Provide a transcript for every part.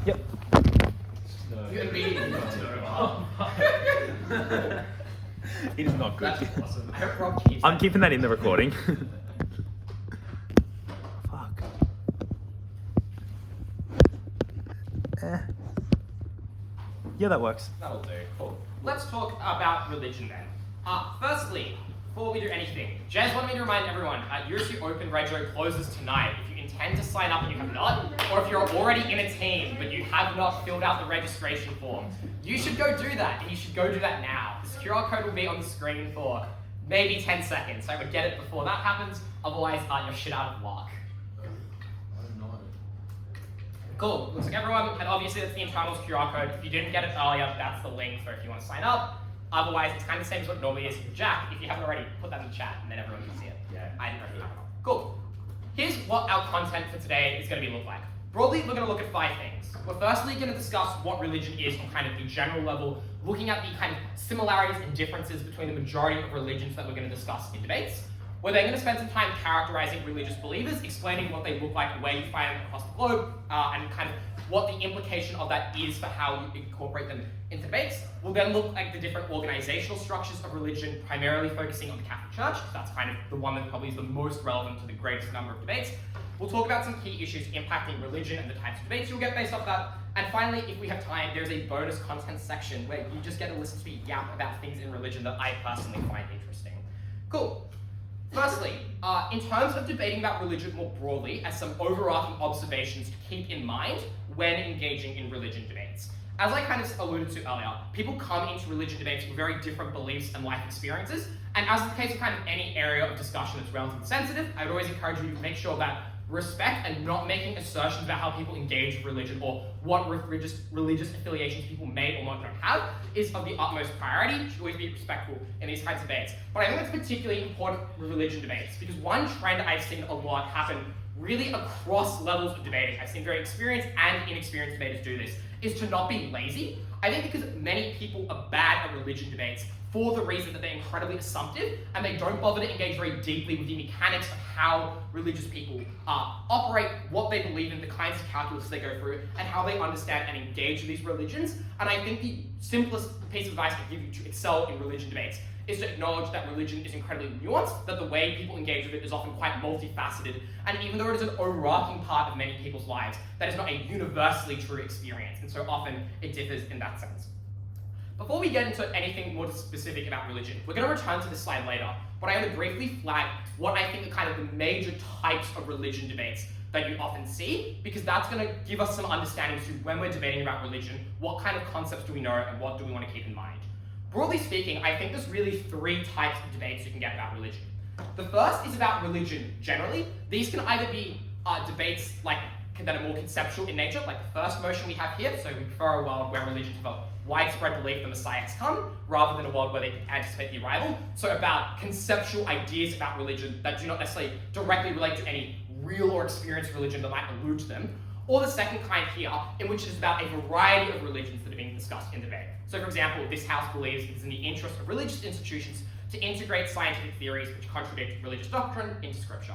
Yep. No. You immediately got to know. It is not good. That's awesome. I hope Rob keeps I'm keeping that in the recording. Fuck. Yeah, that works. That'll do. Cool. Let's talk about religion then. Firstly, before we do anything, Jez wanted me to remind everyone, USC Open Rego closes tonight. If you intend to sign up and you have not, or if you're already in a team but you have not filled out the registration form, you should go do that, and you should go do that now. This QR code will be on the screen for maybe 10 seconds, so I would get it before that happens, otherwise you're shit out of luck. Cool, looks like everyone, and obviously that's the internals QR code. If you didn't get it earlier, that's the link for if you want to sign up. Otherwise, it's kind of the same as what it normally is with Jack. If you haven't already, put that in the chat, and then everyone can see it. Yeah. I didn't know if you have it. Cool. Here's what our content for today is going to look like. Broadly, we're going to look at 5 things. We're firstly going to discuss what religion is on kind of the general level, looking at the kind of similarities and differences between the majority of religions that we're going to discuss in debates. We're then going to spend some time characterizing religious believers, explaining what they look like, where you find them across the globe, and kind of what the implication of that is for how you incorporate them into debates. We'll then look at the different organizational structures of religion, primarily focusing on the Catholic Church, because that's kind of the one that probably is the most relevant to the greatest number of debates. We'll talk about some key issues impacting religion and the types of debates you'll get based off that. And finally, if we have time, there's a bonus content section where you just get to listen to me yap about things in religion that I personally find interesting. Cool. Firstly, in terms of debating about religion more broadly, as some overarching observations to keep in mind when engaging in religion debates. As I kind of alluded to earlier, people come into religion debates with very different beliefs and life experiences, and as is the case with kind of any area of discussion that's relatively sensitive, I would always encourage you to make sure that respect and not making assertions about how people engage with religion or what religious affiliations people may or might not have is of the utmost priority. You should always be respectful in these kinds of debates. But I think that's particularly important with religion debates because one trend I've seen a lot happen really across levels of debating, I've seen very experienced and inexperienced debaters do this, is to not be lazy. I think because many people are bad at religion debates for the reason that they're incredibly assumptive and they don't bother to engage very deeply with the mechanics of how religious people operate, what they believe in, the kinds of calculus they go through, and how they understand and engage with these religions. And I think the simplest piece of advice I can give you to excel in religion debates is to acknowledge that religion is incredibly nuanced, that the way people engage with it is often quite multifaceted, and even though it is an overarching part of many people's lives, that is not a universally true experience, and so often it differs in that sense. Before we get into anything more specific about religion, we're going to return to this slide later, but I want to briefly flag what I think are kind of the major types of religion debates that you often see, because that's going to give us some understanding to when we're debating about religion, what kind of concepts do we know and what do we want to keep in mind. Broadly speaking, I think there's really 3 types of debates you can get about religion. The first is about religion generally. These can either be debates like that are more conceptual in nature, like the first motion we have here, so we prefer a world where religions have a widespread belief the Messiah has come, rather than a world where they can anticipate the arrival. So about conceptual ideas about religion that do not necessarily directly relate to any real or experienced religion that might allude to them. Or the second kind here, in which it is about a variety of religions that are being discussed in debate. So for example, this house believes it is in the interest of religious institutions to integrate scientific theories which contradict religious doctrine into scripture.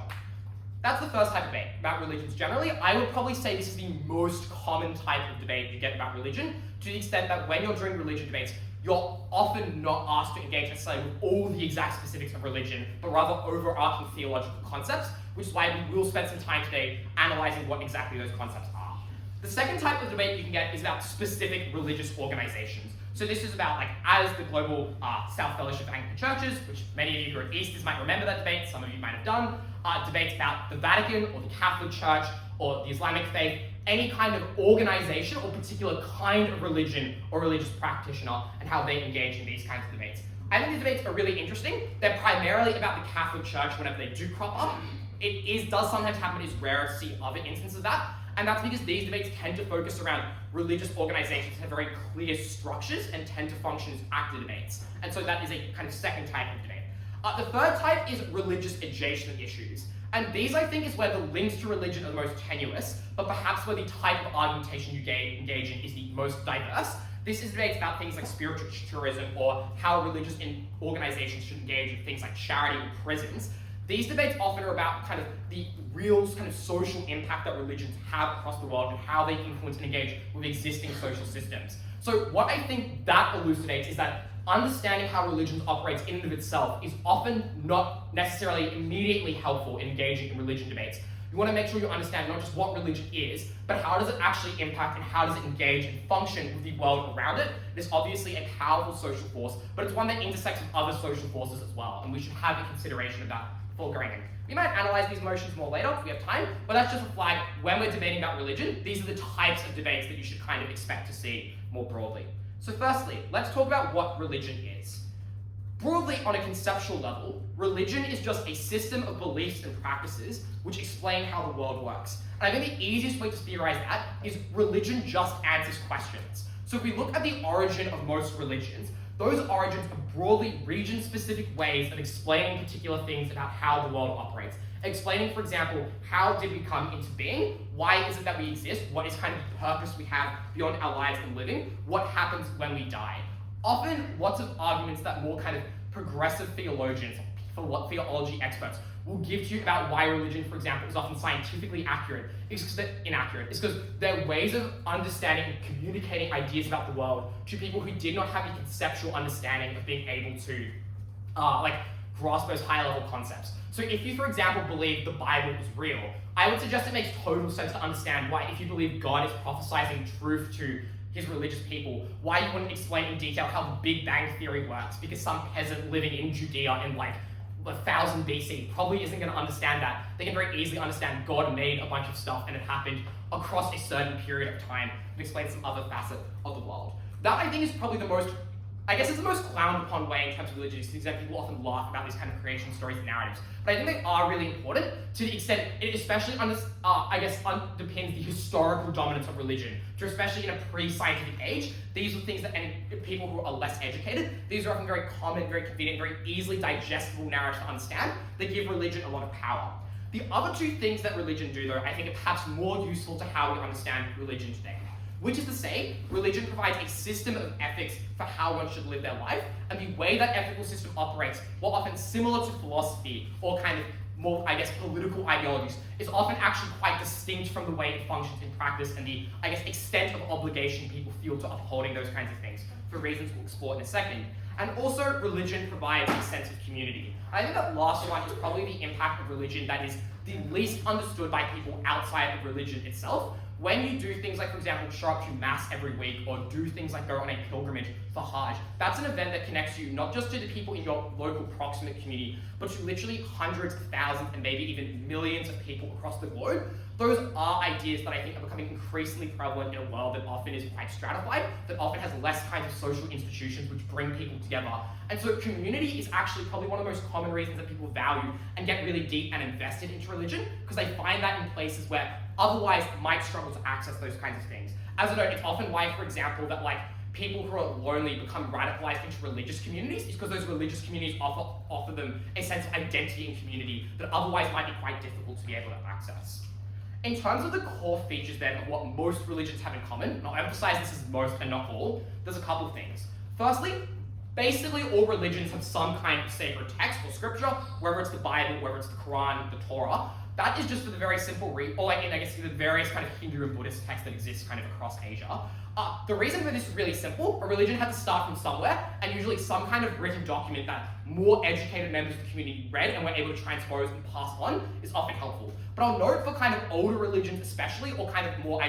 That's the first type of debate, about religions generally. I would probably say this is the most common type of debate you get about religion, to the extent that when you're doing religion debates, you're often not asked to engage necessarily with all the exact specifics of religion, but rather overarching theological concepts, which is why we will spend some time today analyzing what exactly those concepts are. The second type of debate you can get is about specific religious organizations. So this is about, like, as the global South Fellowship of Anglican Churches, which many of you who are Easters might remember that debate, some of you might have done, debates about the Vatican or the Catholic Church or the Islamic faith, any kind of organization or particular kind of religion or religious practitioner and how they engage in these kinds of debates. I think these debates are really interesting. They're primarily about the Catholic Church whenever they do crop up. It does sometimes happen, it's rare to see other instances of that, and that's because these debates tend to focus around religious organizations that have very clear structures and tend to function as active debates. And so that is a kind of second type of debate. The third type is religious adjacent issues. And these, I think, is where the links to religion are the most tenuous, but perhaps where the type of argumentation you engage in is the most diverse. This is debates about things like spiritual tourism or how religious organizations should engage in things like charity or prisons. These debates often are about kind of the real kind of social impact that religions have across the world and how they influence and engage with existing social systems. So what I think that elucidates is that understanding how religion operates in and of itself is often not necessarily immediately helpful in engaging in religion debates. You want to make sure you understand not just what religion is, but how does it actually impact and how does it engage and function with the world around it. It is obviously a powerful social force, but it's one that intersects with other social forces as well, and we should have a consideration of that before going in. We might analyze these motions more later if we have time, but that's just a flag when we're debating about religion. These are the types of debates that you should kind of expect to see more broadly. So firstly, let's talk about what religion is. Broadly, on a conceptual level, religion is just a system of beliefs and practices which explain how the world works. And I think the easiest way to theorize that is religion just answers questions. So if we look at the origin of most religions, those origins are broadly region-specific ways of explaining particular things about how the world operates. Explaining, for example, how did we come into being? Why is it that we exist? What is kind of the purpose we have beyond our lives and living? What happens when we die? Often, lots of arguments that more kind of progressive theologians, theology experts, will give to you about why religion, for example, is often scientifically inaccurate. It's because they're ways of understanding and communicating ideas about the world to people who did not have a conceptual understanding of being able to grasp those high-level concepts. So if you, for example, believe the Bible is real, I would suggest it makes total sense to understand why, if you believe God is prophesizing truth to his religious people, why you wouldn't explain in detail how the Big Bang Theory works, because some peasant living in Judea in 1000 BC probably isn't going to understand that. They can very easily understand God made a bunch of stuff and it happened across a certain period of time and explain some other facet of the world. That, I think, is probably the most, it's the most clowned upon way in terms of religion, because people often laugh about these kind of creation stories and narratives. But I think they are really important to the extent it especially underpins the historical dominance of religion. So especially in a pre-scientific age, these are things that, and people who are less educated, these are often very common, very convenient, very easily digestible narratives to understand that give religion a lot of power. The other two things that religion do, though, I think are perhaps more useful to how we understand religion today. Which is to say, religion provides a system of ethics for how one should live their life, and the way that ethical system operates, while often similar to philosophy or kind of more, political ideologies, is often actually quite distinct from the way it functions in practice and the, extent of obligation people feel to upholding those kinds of things, for reasons we'll explore in a second. And also, religion provides a sense of community. I think that last one is probably the impact of religion that is the least understood by people outside of religion itself. When you do things like, for example, show up to mass every week or do things like go on a pilgrimage for Hajj, that's an event that connects you not just to the people in your local proximate community, but to literally hundreds of thousands and maybe even millions of people across the globe. Those are ideas that I think are becoming increasingly prevalent in a world that often is quite stratified, that often has less kinds of social institutions which bring people together. And so community is actually probably one of the most common reasons that people value and get really deep and invested into religion, because they find that in places where otherwise might struggle to access those kinds of things. As a note, it's often why, for example, that people who are lonely become radicalized into religious communities, is because those religious communities offer them a sense of identity and community that otherwise might be quite difficult to be able to access. In terms of the core features then of what most religions have in common, and I'll emphasize this as most and not all, there's a couple of things. Firstly, basically all religions have some kind of sacred text or scripture, whether it's the Bible, whether it's the Quran, the Torah. That is just for the very simple the various kind of Hindu and Buddhist texts that exist kind of across Asia. The reason for this is really simple. A religion had to start from somewhere, and usually some kind of written document that more educated members of the community read and were able to transpose and pass on is often helpful. But I'll note for kind of older religions especially, or kind of more,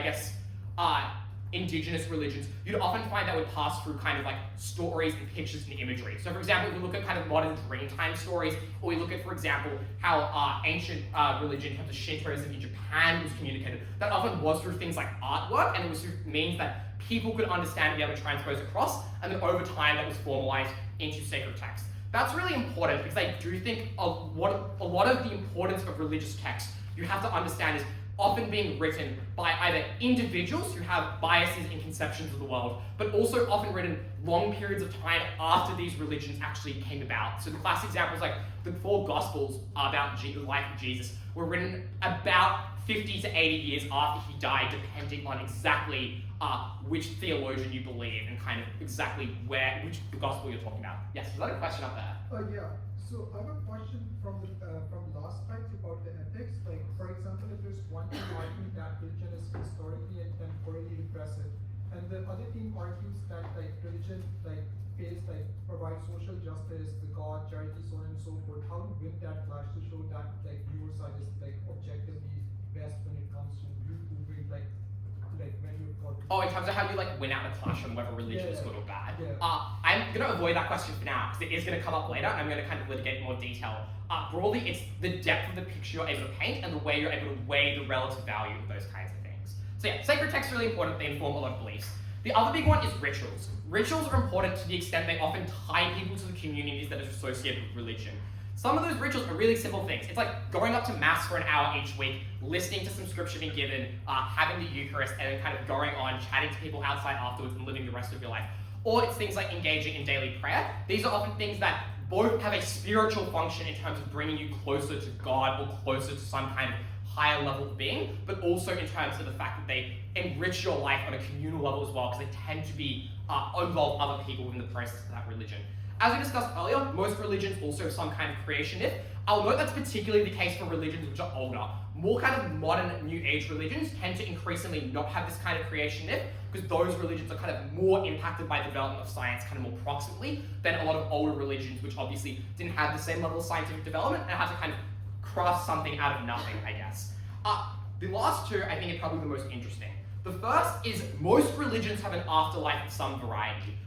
indigenous religions, you'd often find that would pass through kind of stories and pictures and imagery. So for example, if we look at kind of modern Dreamtime stories, or we look at, for example, how ancient religion in terms of Shintoism in Japan was communicated, that often was through things like artwork, and it was through means that people could understand and be able to transpose across, and then over time that was formalized into sacred text. That's really important because I do think a lot of the importance of religious texts you have to understand is often being written by either individuals who have biases and conceptions of the world, but also often written long periods of time after these religions actually came about. So the classic examples like the 4 Gospels about the life of Jesus were written about 50 to 80 years after he died, depending on exactly which theologian you believe and kind of exactly which gospel you're talking about. Yes, is that a question up there? Yeah. So I have a question from last night about the ethics. Like, for example, if there's one team arguing that religion is historically and temporally repressive, and the other team argues that like religion provides social justice, the God, charity, so on and so forth. How to win that clash to show that like your side is like objectively best when it comes to you proving like when you've got. Oh, in terms of how you like win out a clash on whether religion is good or bad. Yeah. I'm gonna avoid that question for now because it is gonna come up later, and I'm gonna kind of litigate more detail. Broadly, it's the depth of the picture you're able to paint and the way you're able to weigh the relative value of those kinds of things. So yeah, sacred texts are really important. They inform a lot of beliefs. The other big one is rituals. Rituals are important to the extent they often tie people to the communities that are associated with religion. Some of those rituals are really simple things. It's like going up to mass for an hour each week, listening to some scripture being given, having the Eucharist, and then kind of going on, chatting to people outside afterwards and living the rest of your life. Or it's things like engaging in daily prayer. These are often things that both have a spiritual function in terms of bringing you closer to God or closer to some kind of higher level of being, but also in terms of the fact that they enrich your life on a communal level as well, because they tend to be involve other people in the process of that religion. As we discussed earlier, most religions also have some kind of creation myth. I'll note that's particularly the case for religions which are older. More kind of modern New Age religions tend to increasingly not have this kind of creation myth, because those religions are kind of more impacted by the development of science kind of more proximately than a lot of older religions, which obviously didn't have the same level of scientific development and had to kind of craft something out of nothing, I guess. The last two, I think, are probably the most interesting. The first is most religions have an afterlife of some variety.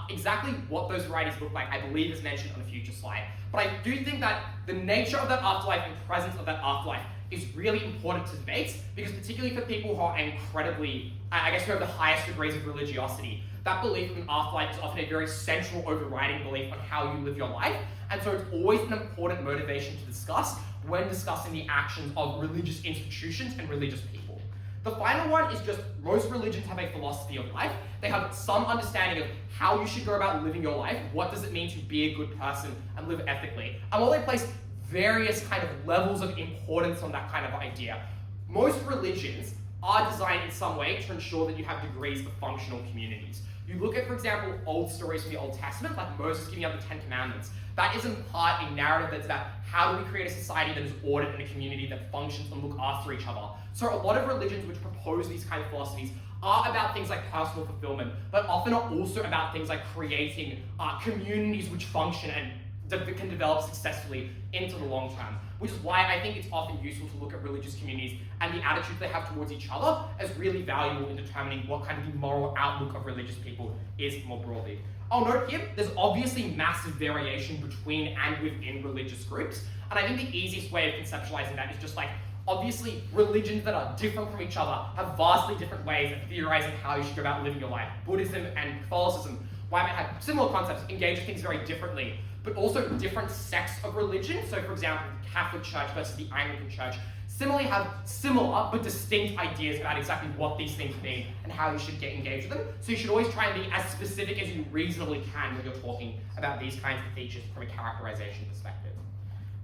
Exactly what those varieties look like, I believe, is mentioned on a future slide. But I do think that the nature of that afterlife and presence of that afterlife is really important to debates, because particularly for people who are incredibly, I guess, who have the highest degrees of religiosity, that belief in an afterlife is often a very central overriding belief on how you live your life. And so it's always an important motivation to discuss when discussing the actions of religious institutions and religious people. The final one is just most religions have a philosophy of life. They have some understanding of how you should go about living your life, what does it mean to be a good person and live ethically, and while they place various kind of levels of importance on that kind of idea, most religions are designed in some way to ensure that you have degrees of functional communities. You look at, for example, old stories from the Old Testament, like Moses giving out the 10 Commandments. That is in part a narrative that's about how do we create a society that is ordered and a community that functions and look after each other. So a lot of religions which propose these kind of philosophies are about things like personal fulfillment, but often are also about things like creating communities which function and can develop successfully into the long term, which is why I think it's often useful to look at religious communities and the attitude they have towards each other as really valuable in determining what kind of the moral outlook of religious people is more broadly. I'll note here, there's obviously massive variation between and within religious groups, and I think the easiest way of conceptualizing that is just like, obviously, religions that are different from each other have vastly different ways of theorizing how you should go about living your life. Buddhism and Catholicism, while they have similar concepts, engage with things very differently, but also different sects of religion. So for example, the Catholic Church versus the Anglican Church similarly have similar but distinct ideas about exactly what these things mean and how you should get engaged with them. So you should always try and be as specific as you reasonably can when you're talking about these kinds of features from a characterization perspective.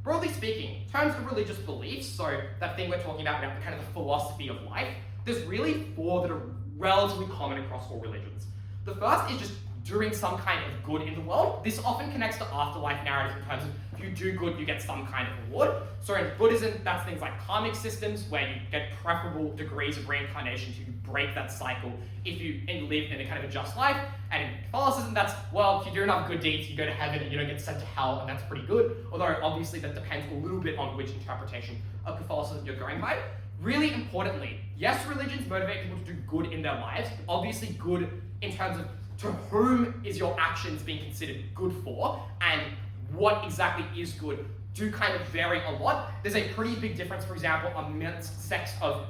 Broadly speaking, in terms of religious beliefs, so that thing we're talking about the kind of the philosophy of life, there's really four that are relatively common across all religions. The first is just doing some kind of good in the world. This often connects to afterlife narratives in terms of if you do good, you get some kind of reward. So in Buddhism, that's things like karmic systems, where you get preferable degrees of reincarnation to break that cycle if you live in a kind of a just life. And in Catholicism, that's, well, if you do enough good deeds, you go to heaven and you don't get sent to hell, and that's pretty good. Although obviously that depends a little bit on which interpretation of Catholicism you're going by. Really importantly, yes, religions motivate people to do good in their lives, but obviously good in terms of to whom is your actions being considered good for, and what exactly is good do kind of vary a lot. There's a pretty big difference, for example, amongst sects of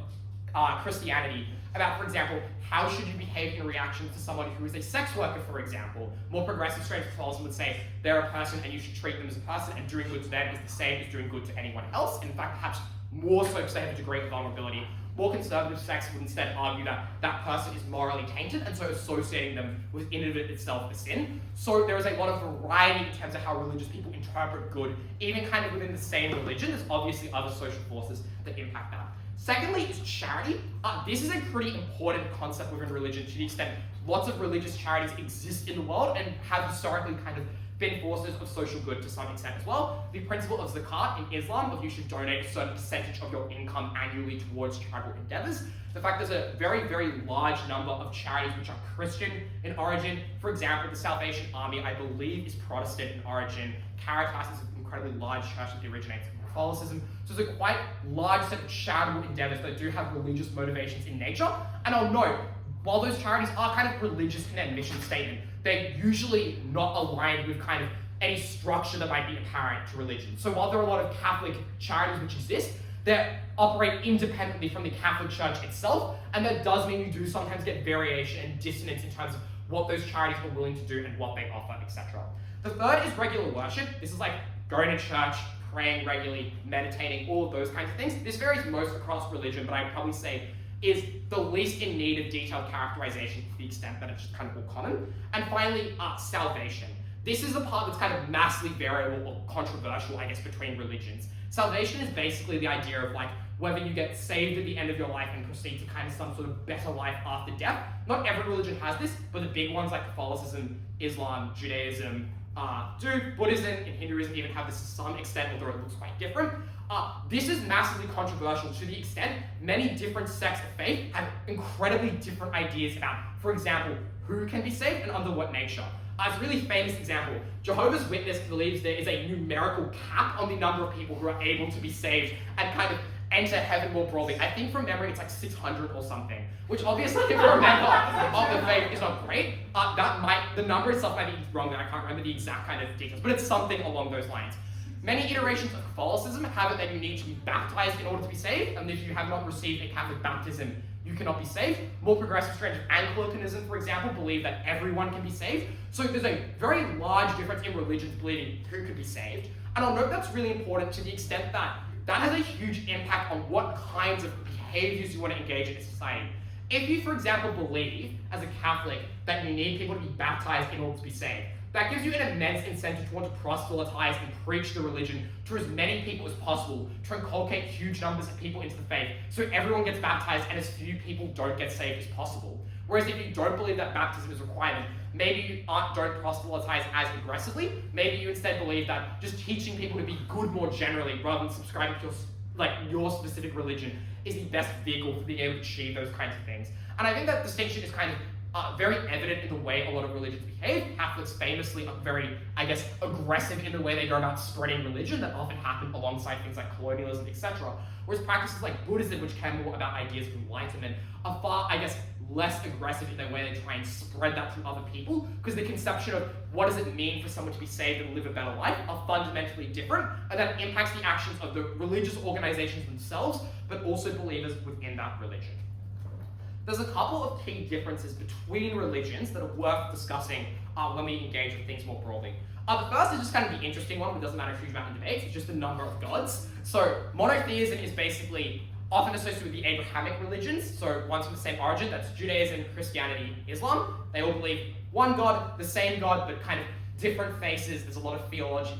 Christianity about, for example, how should you behave in reaction to someone who is a sex worker, for example. More progressive strange Catholicism would say they're a person and you should treat them as a person, and doing good to them is the same as doing good to anyone else. In fact, perhaps more so because they have a degree of vulnerability. More conservative sects would instead argue that that person is morally tainted, and so associating them with in and of itself a sin. So there is a lot of variety in terms of how religious people interpret good, even kind of within the same religion. There's obviously other social forces that impact that. Secondly is charity. This is a pretty important concept within religion to the extent lots of religious charities exist in the world and have historically kind of been forces of social good to some extent as well. The principle of zakat in Islam, of you should donate a certain percentage of your income annually towards charitable endeavors. The fact there's a very, very large number of charities which are Christian in origin. For example, the Salvation Army, I believe, is Protestant in origin. Caritas is an incredibly large church that originates in Catholicism. So there's a quite large set of charitable endeavors that do have religious motivations in nature. And I'll note, while those charities are kind of religious in their mission statement, they're usually not aligned with kind of any structure that might be apparent to religion. So while there are a lot of Catholic charities which exist, they operate independently from the Catholic Church itself, and that does mean you do sometimes get variation and dissonance in terms of what those charities are willing to do and what they offer, etc. The third is regular worship. This is like going to church, praying regularly, meditating, all of those kinds of things. This varies most across religion, but I'd probably say is the least in need of detailed characterization to the extent that it's just kind of all common. And finally, salvation. This is the part that's kind of massively variable or controversial, I guess, between religions. Salvation is basically the idea of like whether you get saved at the end of your life and proceed to kind of some sort of better life after death. Not every religion has this, but the big ones like Catholicism, Islam, Judaism, Buddhism and Hinduism even have this to some extent, although it looks quite different. This is massively controversial to the extent many different sects of faith have incredibly different ideas about, for example, who can be saved and under what nature. As a really famous example, Jehovah's Witness believes there is a numerical cap on the number of people who are able to be saved and kind of enter heaven more broadly. I think from memory it's like 600 or something, which obviously if you're a member of the faith is not great. The number itself might be wrong, and I can't remember the exact kind of details, but it's something along those lines. Many iterations of Catholicism have it that you need to be baptized in order to be saved, and if you have not received a Catholic baptism, you cannot be saved. More progressive strands of Anglicanism, for example, believe that everyone can be saved. So there's a very large difference in religions believing who could be saved. And I'll note that's really important to the extent that that has a huge impact on what kinds of behaviors you want to engage in society. If you, for example, believe as a Catholic that you need people to be baptized in order to be saved, that gives you an immense incentive to want to proselytize and preach the religion to as many people as possible, to inculcate huge numbers of people into the faith, so everyone gets baptized and as few people don't get saved as possible. Whereas if you don't believe that baptism is a requirement, maybe you don't proselytize as aggressively, maybe you instead believe that just teaching people to be good more generally, rather than subscribing to your specific religion, is the best vehicle for being able to achieve those kinds of things. And I think that distinction is kind of very evident in the way a lot of religions behave. Catholics famously are very, aggressive in the way they go about spreading religion that often happen alongside things like colonialism, etc. Whereas practices like Buddhism, which care more about ideas of enlightenment, are far, less aggressive in the way they try and spread that to other people, because the conception of what does it mean for someone to be saved and live a better life are fundamentally different, and that impacts the actions of the religious organizations themselves, but also believers within that religion. There's a couple of key differences between religions that are worth discussing when we engage with things more broadly. The first is just kind of the interesting one, it doesn't matter a huge amount in debates, it's just the number of gods. So monotheism is basically often associated with the Abrahamic religions, so ones from the same origin, that's Judaism, Christianity, Islam. They all believe one God, the same God, but kind of different faces. There's a lot of theological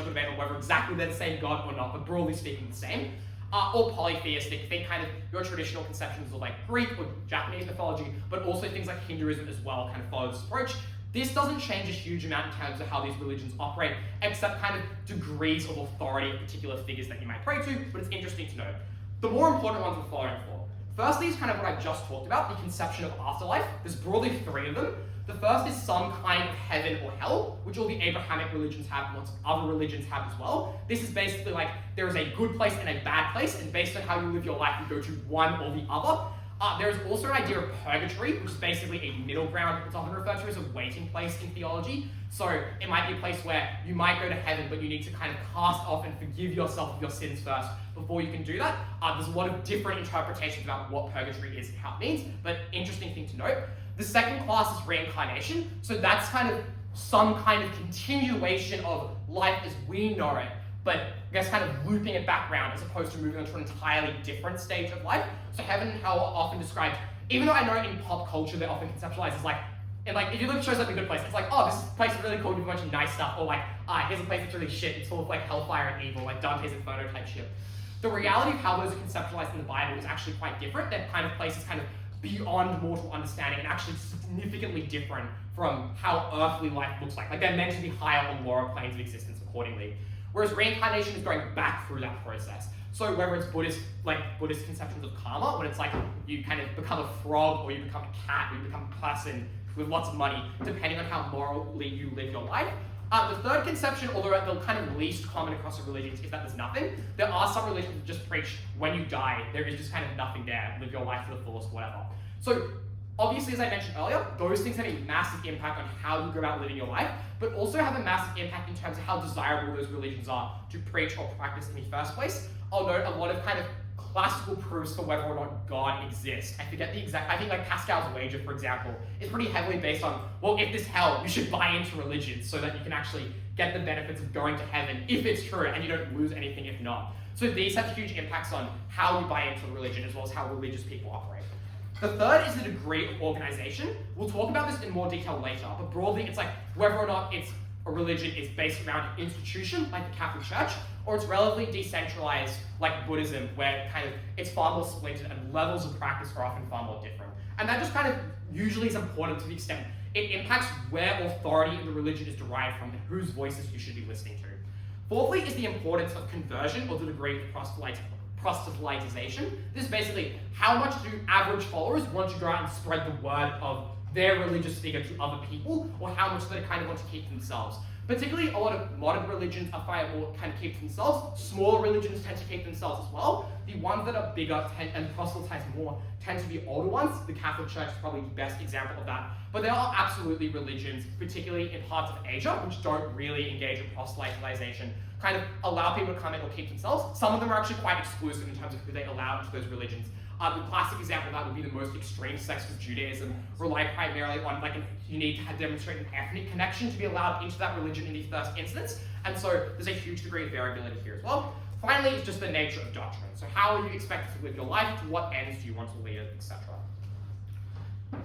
debate on whether exactly they're the same God or not, but broadly speaking the same. Or polytheistic, think kind of your traditional conceptions of like Greek or Japanese mythology, but also things like Hinduism as well kind of follow this approach. This doesn't change a huge amount in terms of how these religions operate, except kind of degrees of authority of particular figures that you might pray to, but it's interesting to note. The more important ones we're following for. Firstly is kind of what I've just talked about, the conception of afterlife. There's broadly three of them. The first is some kind of heaven or hell, which all the Abrahamic religions have, lots of other religions have as well. This is basically like there is a good place and a bad place, and based on how you live your life, you go to one or the other. There is also an idea of purgatory, which is basically a middle ground. It's often referred to as a waiting place in theology. So it might be a place where you might go to heaven, but you need to kind of cast off and forgive yourself of your sins first before you can do that. There's a lot of different interpretations about what purgatory is and how it means, but interesting thing to note. The second class is reincarnation. So that's kind of some kind of continuation of life as we know it, but I guess kind of looping it back around as opposed to moving on to an entirely different stage of life. So heaven and hell are often described, even though I know in pop culture they're often conceptualized as if you look at shows like The Good Place, it's like, oh, this place is really cool, with a bunch of nice stuff, or here's a place that's really shit, it's full of hellfire and evil, like Dante's Inferno type shit. The reality of how those are conceptualized in the Bible is actually quite different. They're kind of places kind of beyond mortal understanding and actually significantly different from how earthly life looks like. Like they're meant to be higher on lower planes of existence accordingly. Whereas reincarnation is going back through that process. So whether it's Buddhist conceptions of karma, when it's like you kind of become a frog or you become a cat or you become a person with lots of money, depending on how morally you live your life. The third conception, although the kind of least common across the religions, is that there's nothing. There are some religions that just preach when you die, there is just kind of nothing there, live your life to the fullest, whatever. So obviously, as I mentioned earlier, those things have a massive impact on how you go about living your life, but also have a massive impact in terms of how desirable those religions are to preach or practice in the first place. I'll note a lot of kind of classical proofs for whether or not God exists. I forget the exact, I think like Pascal's wager, for example, is pretty heavily based on, well, if there's hell, you should buy into religion so that you can actually get the benefits of going to heaven if it's true and you don't lose anything if not. So these have huge impacts on how you buy into religion as well as how religious people operate. The third is the degree of organization. We'll talk about this in more detail later, but broadly it's like whether or not it's a religion is based around an institution like the Catholic Church, or it's relatively decentralized like Buddhism, where kind of it's far more splintered and levels of practice are often far more different. And that just kind of usually is important to the extent it impacts where authority in the religion is derived from and whose voices you should be listening to. Fourthly is the importance of conversion or the degree of proselytization. This is basically how much do average followers want to go out and spread the word of their religious figure to other people, or how much they kind of want to keep to themselves. Particularly, a lot of modern religions are far more kind of keep to themselves. Smaller religions tend to keep themselves as well. The ones that are bigger and proselytize more tend to be older ones. The Catholic Church is probably the best example of that. But there are absolutely religions, particularly in parts of Asia, which don't really engage in proselytization, kind of allow people to come in or keep themselves. Some of them are actually quite exclusive in terms of who they allow into those religions. The classic example of that would be the most extreme sects of Judaism, rely primarily on you need to demonstrate an ethnic connection to be allowed into that religion in the first instance, and so there's a huge degree of variability here as well. Finally, it's just the nature of doctrine. So how are you expected to live your life, to what ends do you want to lead it, etc.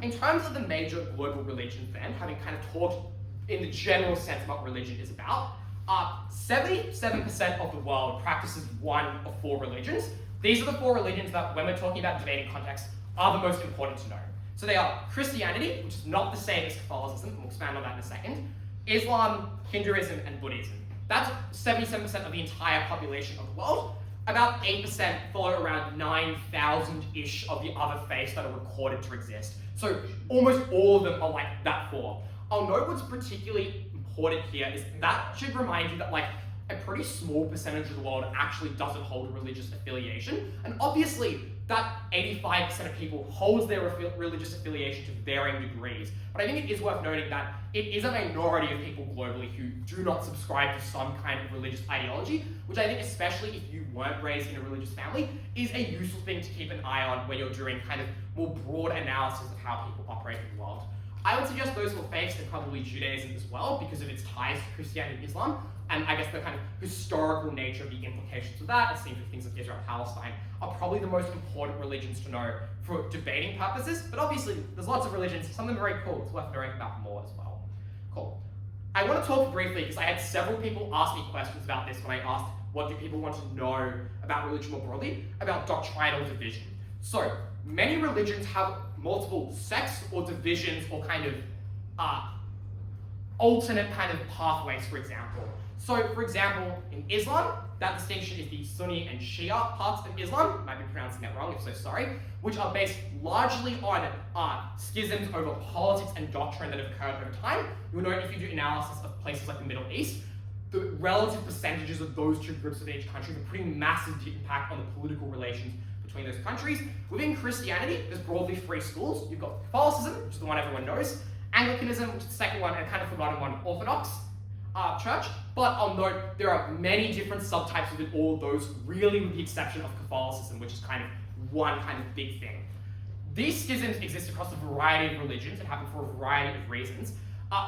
In terms of the major global religions then, having kind of talked in the general sense of what religion is about, 77% of the world practices one of four religions. These are the four religions that, when we're talking about debating context, are the most important to know. So they are Christianity, which is not the same as Catholicism, and we'll expand on that in a second, Islam, Hinduism, and Buddhism. That's 77% of the entire population of the world. About 8% follow around 9,000-ish of the other faiths that are recorded to exist. So almost all of them are like that four. I'll note what's particularly important here is that should remind you that like a pretty small percentage of the world actually doesn't hold a religious affiliation. And obviously, that 85% of people holds their religious affiliation to varying degrees. But I think it is worth noting that it is a minority of people globally who do not subscribe to some kind of religious ideology, which I think, especially if you weren't raised in a religious family, is a useful thing to keep an eye on when you're doing kind of more broad analysis of how people operate in the world. I would suggest those four faiths and probably Judaism as well, because of its ties to Christianity and Islam, and I guess the kind of historical nature of the implications of that, as seen with things like Israel and Palestine, are probably the most important religions to know for debating purposes. But obviously, there's lots of religions, some of them are very cool, it's worth knowing about more as well. Cool. I want to talk briefly, because I had several people ask me questions about this when I asked, what do people want to know about religion more broadly, about doctrinal division. So, many religions have multiple sects or divisions or kind of alternate kind of pathways, for example. So, for example, in Islam, that distinction is the Sunni and Shia parts of Islam, might be pronouncing that wrong, if so sorry, which are based largely on schisms over politics and doctrine that have occurred over time. You'll note if you do analysis of places like the Middle East, the relative percentages of those two groups within each country have a pretty massive impact on the political relations between those countries. Within Christianity, there's broadly three schools. You've got Catholicism, which is the one everyone knows, Anglicanism, which is the second one, and kind of forgotten one, Orthodox Church. But I'll note there are many different subtypes within all of those, really with the exception of Catholicism, which is kind of one kind of big thing. These schisms exist across a variety of religions and happen for a variety of reasons.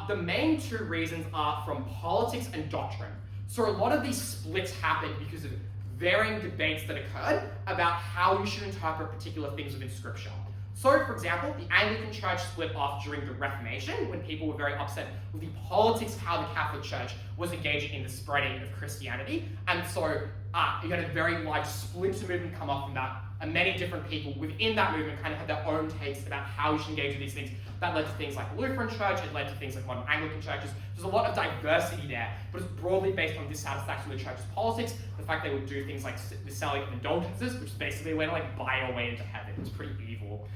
The main two reasons are from politics and doctrine. So a lot of these splits happen because of varying debates that occurred about how you should interpret particular things within Scripture. So, for example, the Anglican Church split off during the Reformation when people were very upset with the politics of how the Catholic Church was engaging in the spreading of Christianity. And so you had a very large splinter movement come off from that and many different people within that movement kind of had their own takes about how you should engage with these things. That led to things like Lutheran Church, it led to things like modern Anglican churches. There's a lot of diversity there, but it's broadly based on dissatisfaction with the church's politics, the fact they would do things like the selling of indulgences, which is basically a way to like buy your way into heaven. It's pretty evil.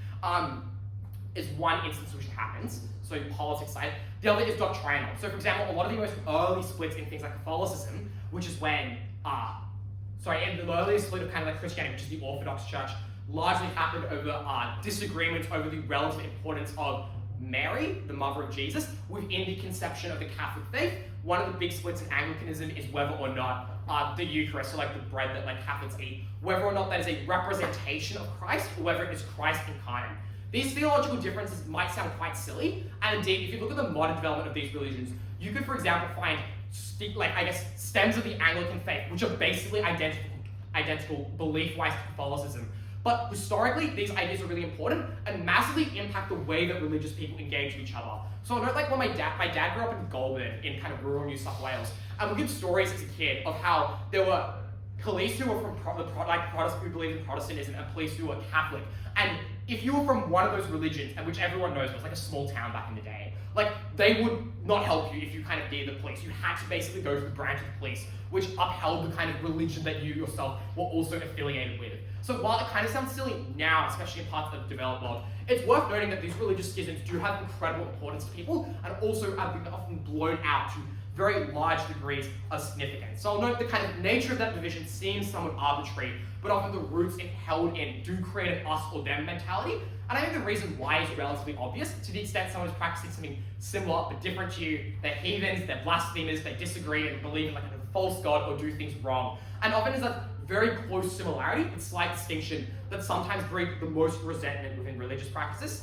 Is one instance which happens, so politics side. The other is doctrinal. So for example, a lot of the most early splits in things like Catholicism, which is when, in the earliest split of kind of like Christianity, which is the Orthodox Church, largely happened over disagreements over the relative importance of Mary, the mother of Jesus, within the conception of the Catholic faith. One of the big splits in Anglicanism is whether or not the Eucharist, so like the bread that like Catholics eat, whether or not that is a representation of Christ, or whether it is Christ incarnate. These theological differences might sound quite silly, and indeed, if you look at the modern development of these religions, you could, for example, find stems of the Anglican faith, which are basically identical belief-wise to Catholicism. But historically, these ideas are really important and massively impact the way that religious people engage with each other. So I know, like, when my dad grew up in Goulburn, in kind of rural New South Wales, and we get stories as a kid of how there were police who were from Protestant, who believed in Protestantism, and police who were Catholic. And if you were from one of those religions, and which everyone knows was like a small town back in the day, like, they would not help you if you kind of needed the police. You had to basically go to the branch of the police, which upheld the kind of religion that you yourself were also affiliated with. So while it kind of sounds silly now, especially in parts of the developed world, it's worth noting that these religious schisms do have incredible importance to people, and also have been often blown out to very large degrees of significance. So I'll note the kind of nature of that division seems somewhat arbitrary, but often the roots it held in do create an us or them mentality. And I think the reason why is relatively obvious. To the extent someone is practicing something similar but different to you, they're heathens, they're blasphemers, they disagree and believe in like a false god or do things wrong. And often is that very close similarity and slight distinction that sometimes breed the most resentment within religious practices.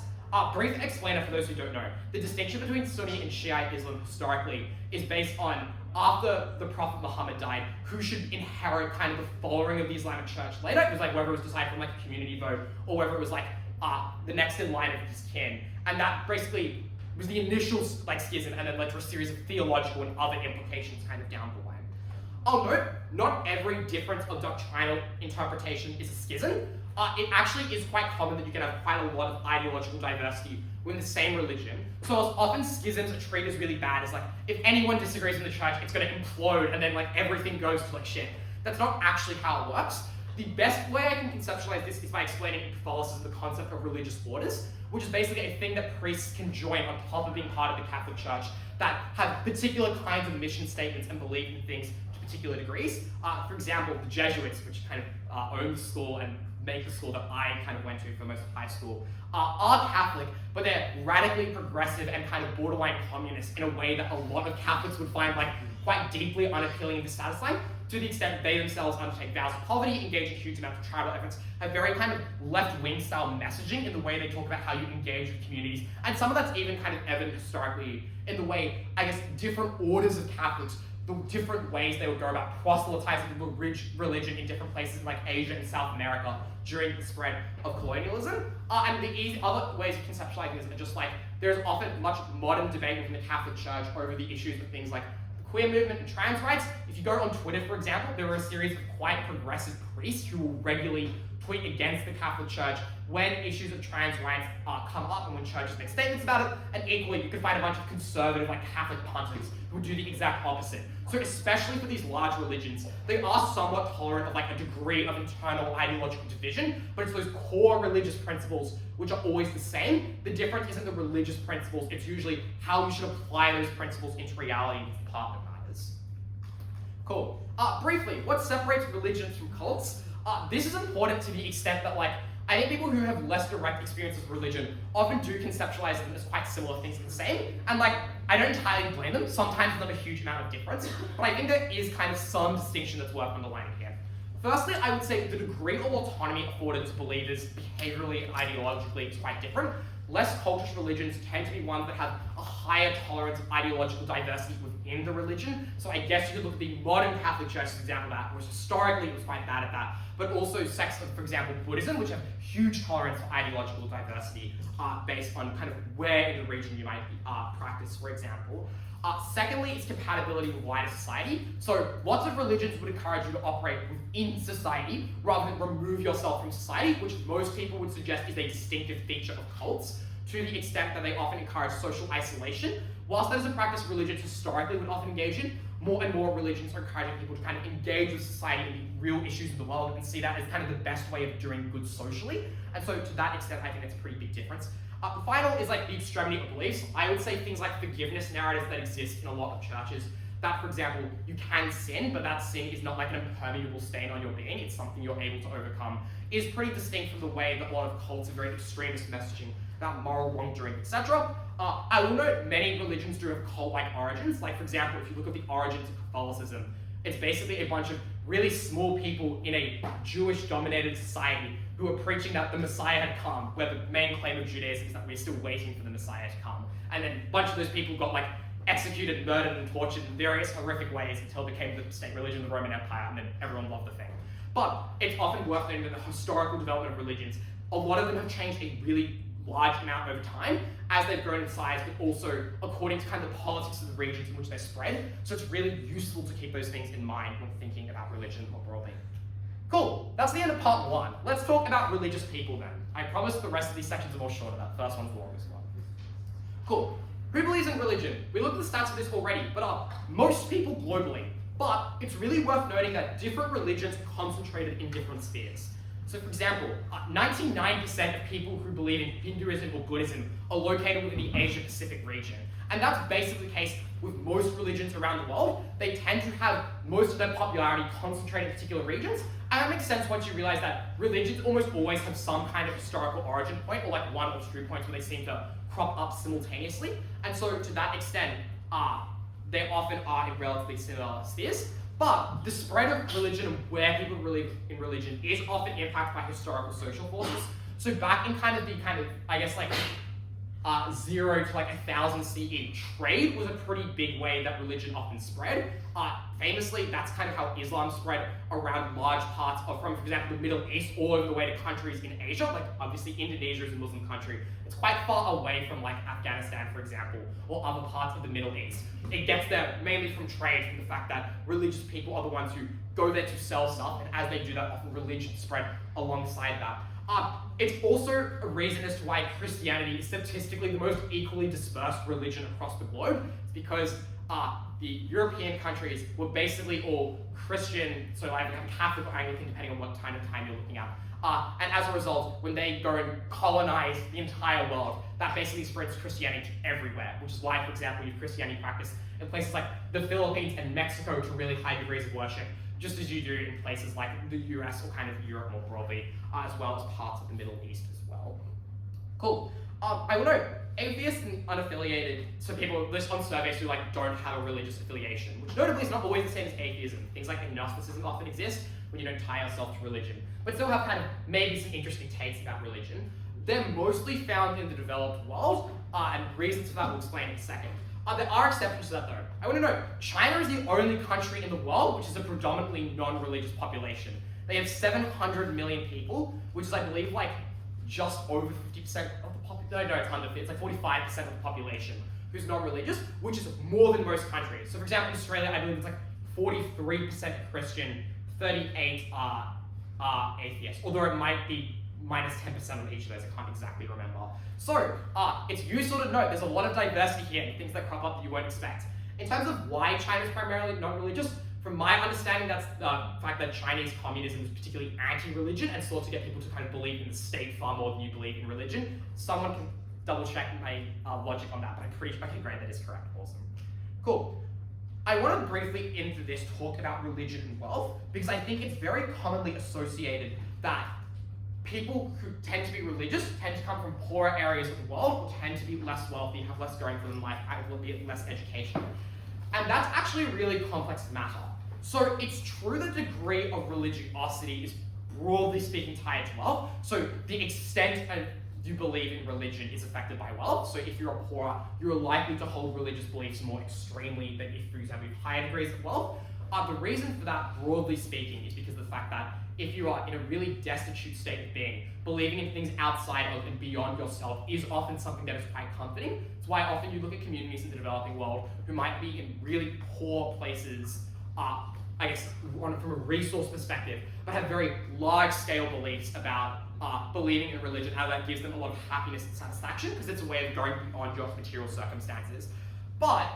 Brief explainer for those who don't know. The distinction between Sunni and Shiite Islam historically is based on, after the Prophet Muhammad died, who should inherit kind of the following of the Islamic Church later. It was like whether it was decided from like a community vote or whether it was like the next in line of his kin. And that basically was the initial like schism, and then led to a series of theological and other implications kind of down the line. I'll note, not every difference of doctrinal interpretation is a schism. It actually is quite common that you can have quite a lot of ideological diversity within the same religion. So often schisms are treated as really bad, as like, if anyone disagrees with the church, it's going to implode and then like everything goes to like shit. That's not actually how it works. The best way I can conceptualize this is by explaining in Catholicism the concept of religious orders, which is basically a thing that priests can join on top of being part of the Catholic Church that have particular kinds of mission statements and believe in things to particular degrees. For example, the Jesuits, which kind of own the school and make the school that I kind of went to for most of high school, are Catholic, but they're radically progressive and kind of borderline communist in a way that a lot of Catholics would find like quite deeply unappealing and dissatisfying, to the extent they themselves undertake vows of poverty, engage in huge amounts of tribal efforts, have very kind of left-wing style messaging in the way they talk about how you engage with communities, and some of that's even kind of evident historically in the way, I guess, different orders of Catholics, the different ways they would go about proselytizing the religion in different places like Asia and South America during the spread of colonialism. And the other ways of conceptualizing this are just like, there's often much modern debate within the Catholic Church over the issues of things like the queer movement and trans rights. If you go on Twitter, for example, there are a series of quite progressive priests who will regularly tweet against the Catholic Church when issues of trans rights come up and when churches make statements about it. And equally, you can find a bunch of conservative, like Catholic punters who do the exact opposite. So especially for these large religions, they are somewhat tolerant of like a degree of internal ideological division, but it's those core religious principles which are always the same. The difference isn't the religious principles, it's usually how you should apply those principles into reality with the part that matters. Cool. Briefly, what separates religions from cults? This is important to the extent that like, I think people who have less direct experience with religion often do conceptualize them as quite similar things and the same. And like, I don't entirely blame them. Sometimes there's not a huge amount of difference, but I think there is kind of some distinction that's worth underlining here. Firstly, I would say the degree of autonomy afforded to believers behaviorally and ideologically is quite different. Less cultish religions tend to be ones that have a higher tolerance of ideological diversity within the religion. So I guess you could look at the modern Catholic Church as an example of that, which historically was quite bad at that. but also sects of, for example, Buddhism, which have huge tolerance for ideological diversity based on kind of where in the region you might practice, for example. Secondly, it's compatibility with wider society. So lots of religions would encourage you to operate within society rather than remove yourself from society, which most people would suggest is a distinctive feature of cults, to the extent that they often encourage social isolation. Whilst that is a practice religions historically would often engage in, more and more religions are encouraging people to kind of engage with society and the real issues of the world and see that as kind of the best way of doing good socially. And so to that extent, I think that's a pretty big difference. The final is like the extremity of beliefs. I would say things like forgiveness narratives that exist in a lot of churches. That, for example, you can sin, but that sin is not like an impermeable stain on your being. It's something you're able to overcome. Is pretty distinct from the way that a lot of cults are very extremist messaging about moral wrongdoing, etc. I will note many religions do have cult-like origins. Like, for example, if you look at the origins of Catholicism, it's basically a bunch of really small people in a Jewish-dominated society who are preaching that the Messiah had come, where the main claim of Judaism is that we're still waiting for the Messiah to come. And then a bunch of those people got like executed, murdered, and tortured in various horrific ways until it became the state religion of the Roman Empire, and then everyone loved the thing. But it's often worth noting that the historical development of religions, a lot of them have changed a really large amount over time as they've grown in size, but also according to kind of the politics of the regions in which they're spread. So it's really useful to keep those things in mind when thinking about religion more broadly. Cool, that's the end of part one. Let's talk about religious people then. I promise the rest of these sections are more shorter. That first one's the longest one. Cool. Who believes in religion? We looked at the stats of this already, but most people globally. But it's really worth noting that different religions are concentrated in different spheres. So for example, 99% of people who believe in Hinduism or Buddhism are located within the Asia-Pacific region. And that's basically the case with most religions around the world. They tend to have most of their popularity concentrated in particular regions. And that makes sense once you realize that religions almost always have some kind of historical origin point, or like one or two points where they seem to crop up simultaneously. And so to that extent, they often are in relatively similar spheres. But the spread of religion and where people believe in religion is often impacted by historical social forces. So back in I guess like 0 to like 1000 CE, trade was a pretty big way that religion often spread. Famously, that's kind of how Islam spread around large parts of, from, for example, the Middle East all over the way to countries in Asia. Like obviously Indonesia is a Muslim country. It's quite far away from like Afghanistan, for example, or other parts of the Middle East. It gets there mainly from trade, from the fact that religious people are the ones who go there to sell stuff, and as they do that, often religion spread alongside that. It's also a reason as to why Christianity is statistically the most equally dispersed religion across the globe. It's because the European countries were basically all Christian, so either Catholic or Anglican, depending on what time you're looking at. And as a result, when they go and colonize the entire world, that basically spreads Christianity to everywhere, which is why, for example, you have Christianity practiced in places like the Philippines and Mexico to really high degrees of worship, just as you do in places like the US or kind of Europe more broadly, as well as parts of the Middle East as well. Cool. I will note, atheists and unaffiliated, so people list on surveys who like don't have a religious affiliation, which notably is not always the same as atheism. Things like agnosticism often exist when you don't tie yourself to religion, but still have kind of maybe some interesting takes about religion. They're mostly found in the developed world, and reasons for that we'll explain in a second. There are exceptions to that though. I want to note, China is the only country in the world which is a predominantly non-religious population. They have 700 million people, which is, I believe, like just over 50% of the population. No, it's under 50%. It's like 45% of the population who's non-religious, which is more than most countries. So for example, in Australia, I believe it's like 43% Christian, 38 atheists, although it might be minus 10% on each of those, I can't exactly remember. So, it's useful to note there's a lot of diversity here and things that crop up that you won't expect. In terms of why China is primarily non-religious, from my understanding, that's the fact that Chinese communism is particularly anti-religion and sought to get people to kind of believe in the state far more than you believe in religion. Someone can double check my logic on that, but I'm pretty sure, okay, great, that is correct, awesome. Cool. I want to briefly into this talk about religion and wealth, because I think it's very commonly associated that people who tend to be religious tend to come from poorer areas of the world, or tend to be less wealthy, have less going for them in life, have less education. And that's actually a really complex matter. So it's true the degree of religiosity is broadly speaking tied to wealth. So the extent you believe in religion is affected by wealth. So if you're poorer, you're likely to hold religious beliefs more extremely than if, for example, you have higher degrees of wealth. The reason for that, broadly speaking, is because of the fact that if you are in a really destitute state of being, believing in things outside of and beyond yourself is often something that is quite comforting. It's why often you look at communities in the developing world who might be in really poor places, I guess from a resource perspective, but have very large-scale beliefs about believing in religion, how that gives them a lot of happiness and satisfaction, because it's a way of going beyond your material circumstances. But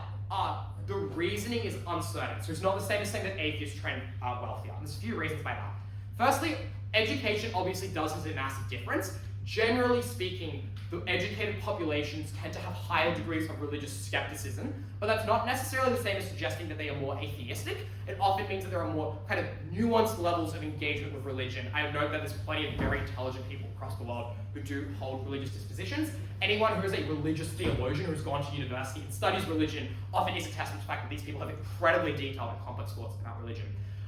the reasoning is uncertain, so it's not the same as saying that atheists trend wealthier. And there's a few reasons by that. Firstly, education obviously does have a massive difference. Generally speaking, the educated populations tend to have higher degrees of religious skepticism, but that's not necessarily the same as suggesting that they are more atheistic. It often means that there are more kind of nuanced levels of engagement with religion. I note that there's plenty of very intelligent people across the world who do hold religious dispositions. Anyone who is a religious theologian who's gone to university and studies religion often is a testament to the fact that these people have incredibly detailed and complex thoughts about religion.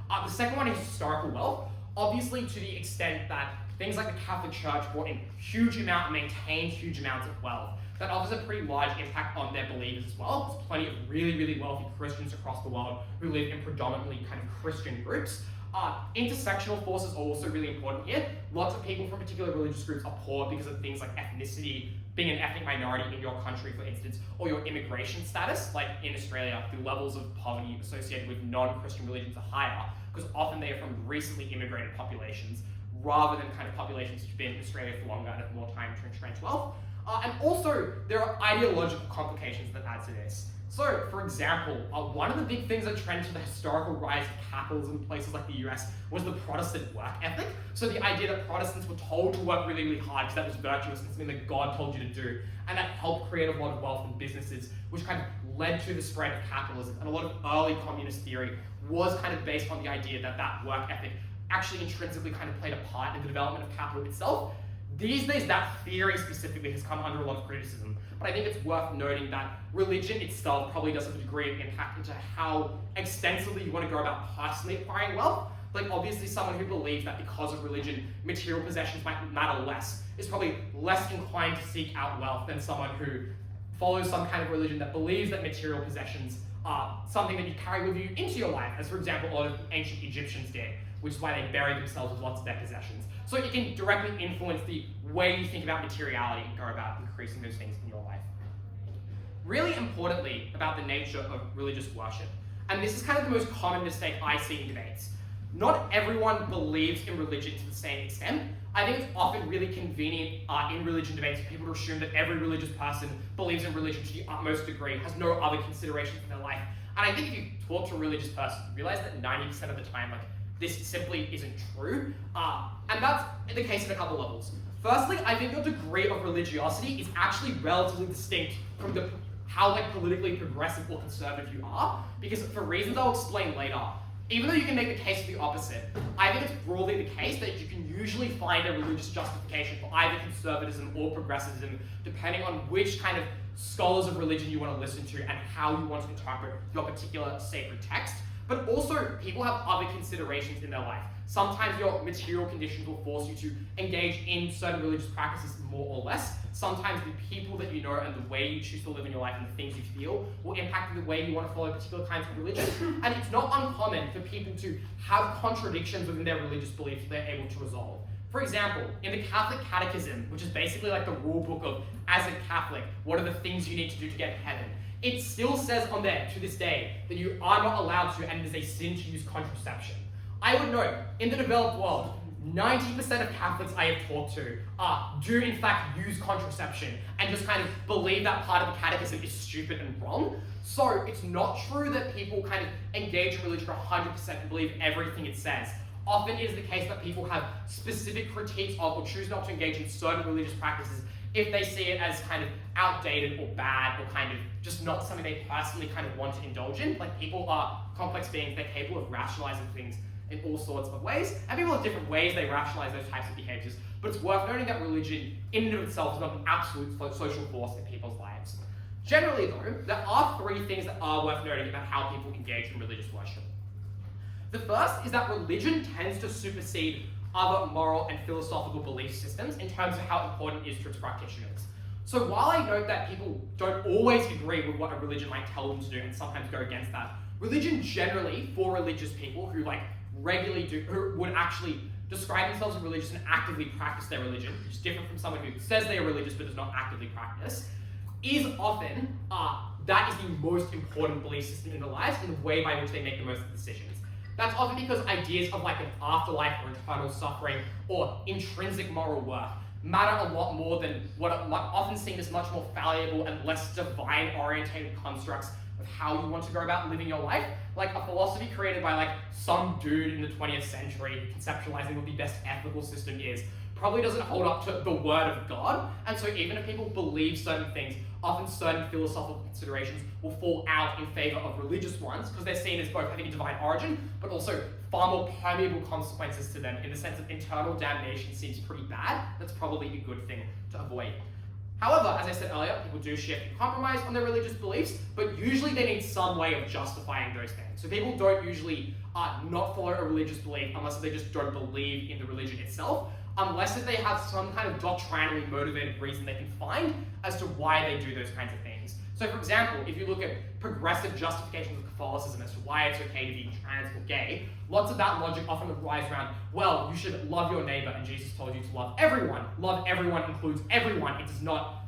The second one is historical wealth. Obviously, to the extent that things like the Catholic Church brought in huge amount and maintained huge amounts of wealth, that offers a pretty large impact on their believers as well. There's plenty of really, really wealthy Christians across the world who live in predominantly kind of Christian groups. Intersectional forces are also really important here. Lots of people from particular religious groups are poor because of things like ethnicity, being an ethnic minority in your country, for instance, or your immigration status. Like in Australia, the levels of poverty associated with non-Christian religions are higher because often they are from recently immigrated populations rather than kind of populations who've been in Australia for longer and have more time to entrench wealth. And also, there are ideological complications that add to this. So, for example, one of the big things that trended to the historical rise of capitalism in places like the US was the Protestant work ethic. So the idea that Protestants were told to work really, really hard because that was virtuous and something that God told you to do, and that helped create a lot of wealth and businesses, which kind of led to the spread of capitalism. And a lot of early communist theory was kind of based on the idea that that work ethic actually intrinsically kind of played a part in the development of capital itself. These days, that theory specifically has come under a lot of criticism, but I think it's worth noting that religion itself probably does have a degree of impact into how extensively you want to go about personally acquiring wealth. Like obviously someone who believes that because of religion, material possessions might matter less is probably less inclined to seek out wealth than someone who follows some kind of religion that believes that material possessions are something that you carry with you into your life, as for example, a lot of ancient Egyptians did, which is why they buried themselves with lots of their possessions. So it can directly influence the way you think about materiality and go about increasing those things in your life. Really importantly about the nature of religious worship, and this is kind of the most common mistake I see in debates. Not everyone believes in religion to the same extent. I think it's often really convenient in religion debates for people to assume that every religious person believes in religion to the utmost degree, has no other considerations in their life. And I think if you talk to a religious person, you realize that 90% of the time, this simply isn't true. And that's the case in a couple levels. Firstly, I think your degree of religiosity is actually relatively distinct from how politically progressive or conservative you are, because for reasons I'll explain later, even though you can make the case for the opposite, I think it's broadly the case that you can usually find a religious justification for either conservatism or progressivism, depending on which kind of scholars of religion you want to listen to and how you want to interpret your particular sacred text. But also, people have other considerations in their life. Sometimes your material conditions will force you to engage in certain religious practices more or less. Sometimes the people that you know and the way you choose to live in your life and the things you feel will impact the way you want to follow particular kinds of religion. And it's not uncommon for people to have contradictions within their religious beliefs that they're able to resolve. For example, in the Catholic Catechism, which is basically like the rule book of, as a Catholic, what are the things you need to do to get to heaven? It still says on there, to this day, that you are not allowed to, and it is a sin to use contraception. I would note, in the developed world, 90% of Catholics I have talked to do in fact use contraception and just kind of believe that part of the catechism is stupid and wrong. So it's not true that people kind of engage in religion 100% and believe everything it says. Often it is the case that people have specific critiques of or choose not to engage in certain religious practices if they see it as kind of outdated or bad or kind of just not something they personally kind of want to indulge in. Like people are complex beings, they're capable of rationalizing things in all sorts of ways, and people have different ways they rationalize those types of behaviors, but it's worth noting that religion in and of itself is not an absolute social force in people's lives. Generally though, there are three things that are worth noting about how people engage in religious worship. The first is that religion tends to supersede other moral and philosophical belief systems in terms of how important it is to its practitioners. So while I note that people don't always agree with what a religion might tell them to do and sometimes go against that, religion generally, for religious people who regularly do, who would actually describe themselves as religious and actively practice their religion, which is different from someone who says they are religious but does not actively practice, is often that is the most important belief system in their lives in the way by which they make the most of the decisions. That's often because ideas of like an afterlife or eternal suffering or intrinsic moral worth matter a lot more than what are often seen as much more fallible and less divine-orientated constructs of how you want to go about living your life. Like a philosophy created by like some dude in the 20th century conceptualizing what the best ethical system is probably doesn't hold up to the word of God. And so even if people believe certain things, often certain philosophical considerations will fall out in favor of religious ones because they're seen as both having a divine origin, but also far more permeable consequences to them in the sense of internal damnation seems pretty bad. That's probably a good thing to avoid. However, as I said earlier, people do shift and compromise on their religious beliefs, but usually they need some way of justifying those things. So people don't usually not follow a religious belief unless they just don't believe in the religion itself, unless if they have some kind of doctrinally motivated reason they can find as to why they do those kinds of things. So for example, if you look at progressive justifications of Catholicism as to why it's okay to be trans or gay, lots of that logic often relies around, well, you should love your neighbor, and Jesus told you to love everyone. Love everyone includes everyone. It does not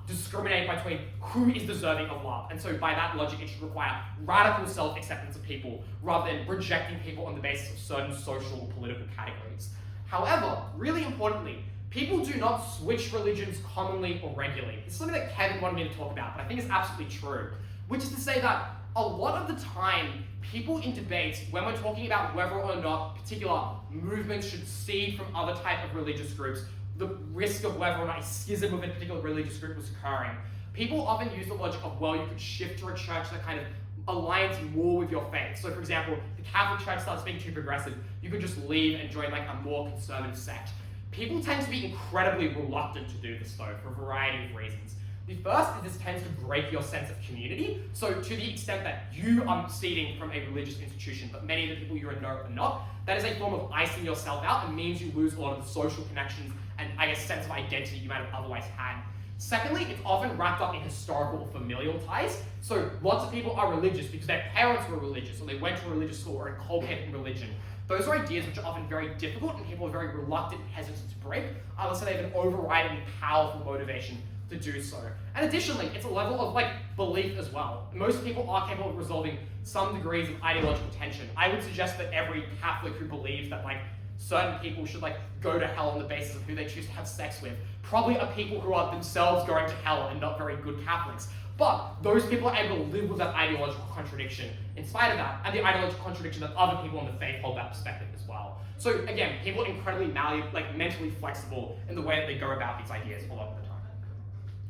discriminate between who is deserving of love. And so by that logic, it should require radical self-acceptance of people rather than rejecting people on the basis of certain social or political categories. However, really importantly, people do not switch religions commonly or regularly. This is something that Kevin wanted me to talk about, but I think it's absolutely true. Which is to say that a lot of the time, people in debates, when we're talking about whether or not particular movements should cede from other type of religious groups, the risk of whether or not a schism within a particular religious group was occurring, people often use the logic of, well, you could shift to a church that kind of aligns more with your faith. So for example, the Catholic Church starts being too progressive, you could just leave and join like a more conservative sect. People tend to be incredibly reluctant to do this though, for a variety of reasons. The first is this tends to break your sense of community. So to the extent that you are ceding from a religious institution, but many of the people you know are not, that is a form of icing yourself out and means you lose a lot of the social connections and I guess sense of identity you might have otherwise had. Secondly, it's often wrapped up in historical or familial ties. So lots of people are religious because their parents were religious or they went to a religious school or inculcated in religion. Those are ideas which are often very difficult and people are very reluctant and hesitant to break unless they have an overriding powerful motivation to do so. And additionally, it's a level of like belief as well. Most people are capable of resolving some degrees of ideological tension. I would suggest that every Catholic who believes that like certain people should like go to hell on the basis of who they choose to have sex with probably are people who are themselves going to hell and not very good Catholics. But those people are able to live with that ideological contradiction in spite of that, and the ideological contradiction that other people in the faith hold that perspective as well. So again, people are incredibly mentally flexible in the way that they go about these ideas a lot of the time.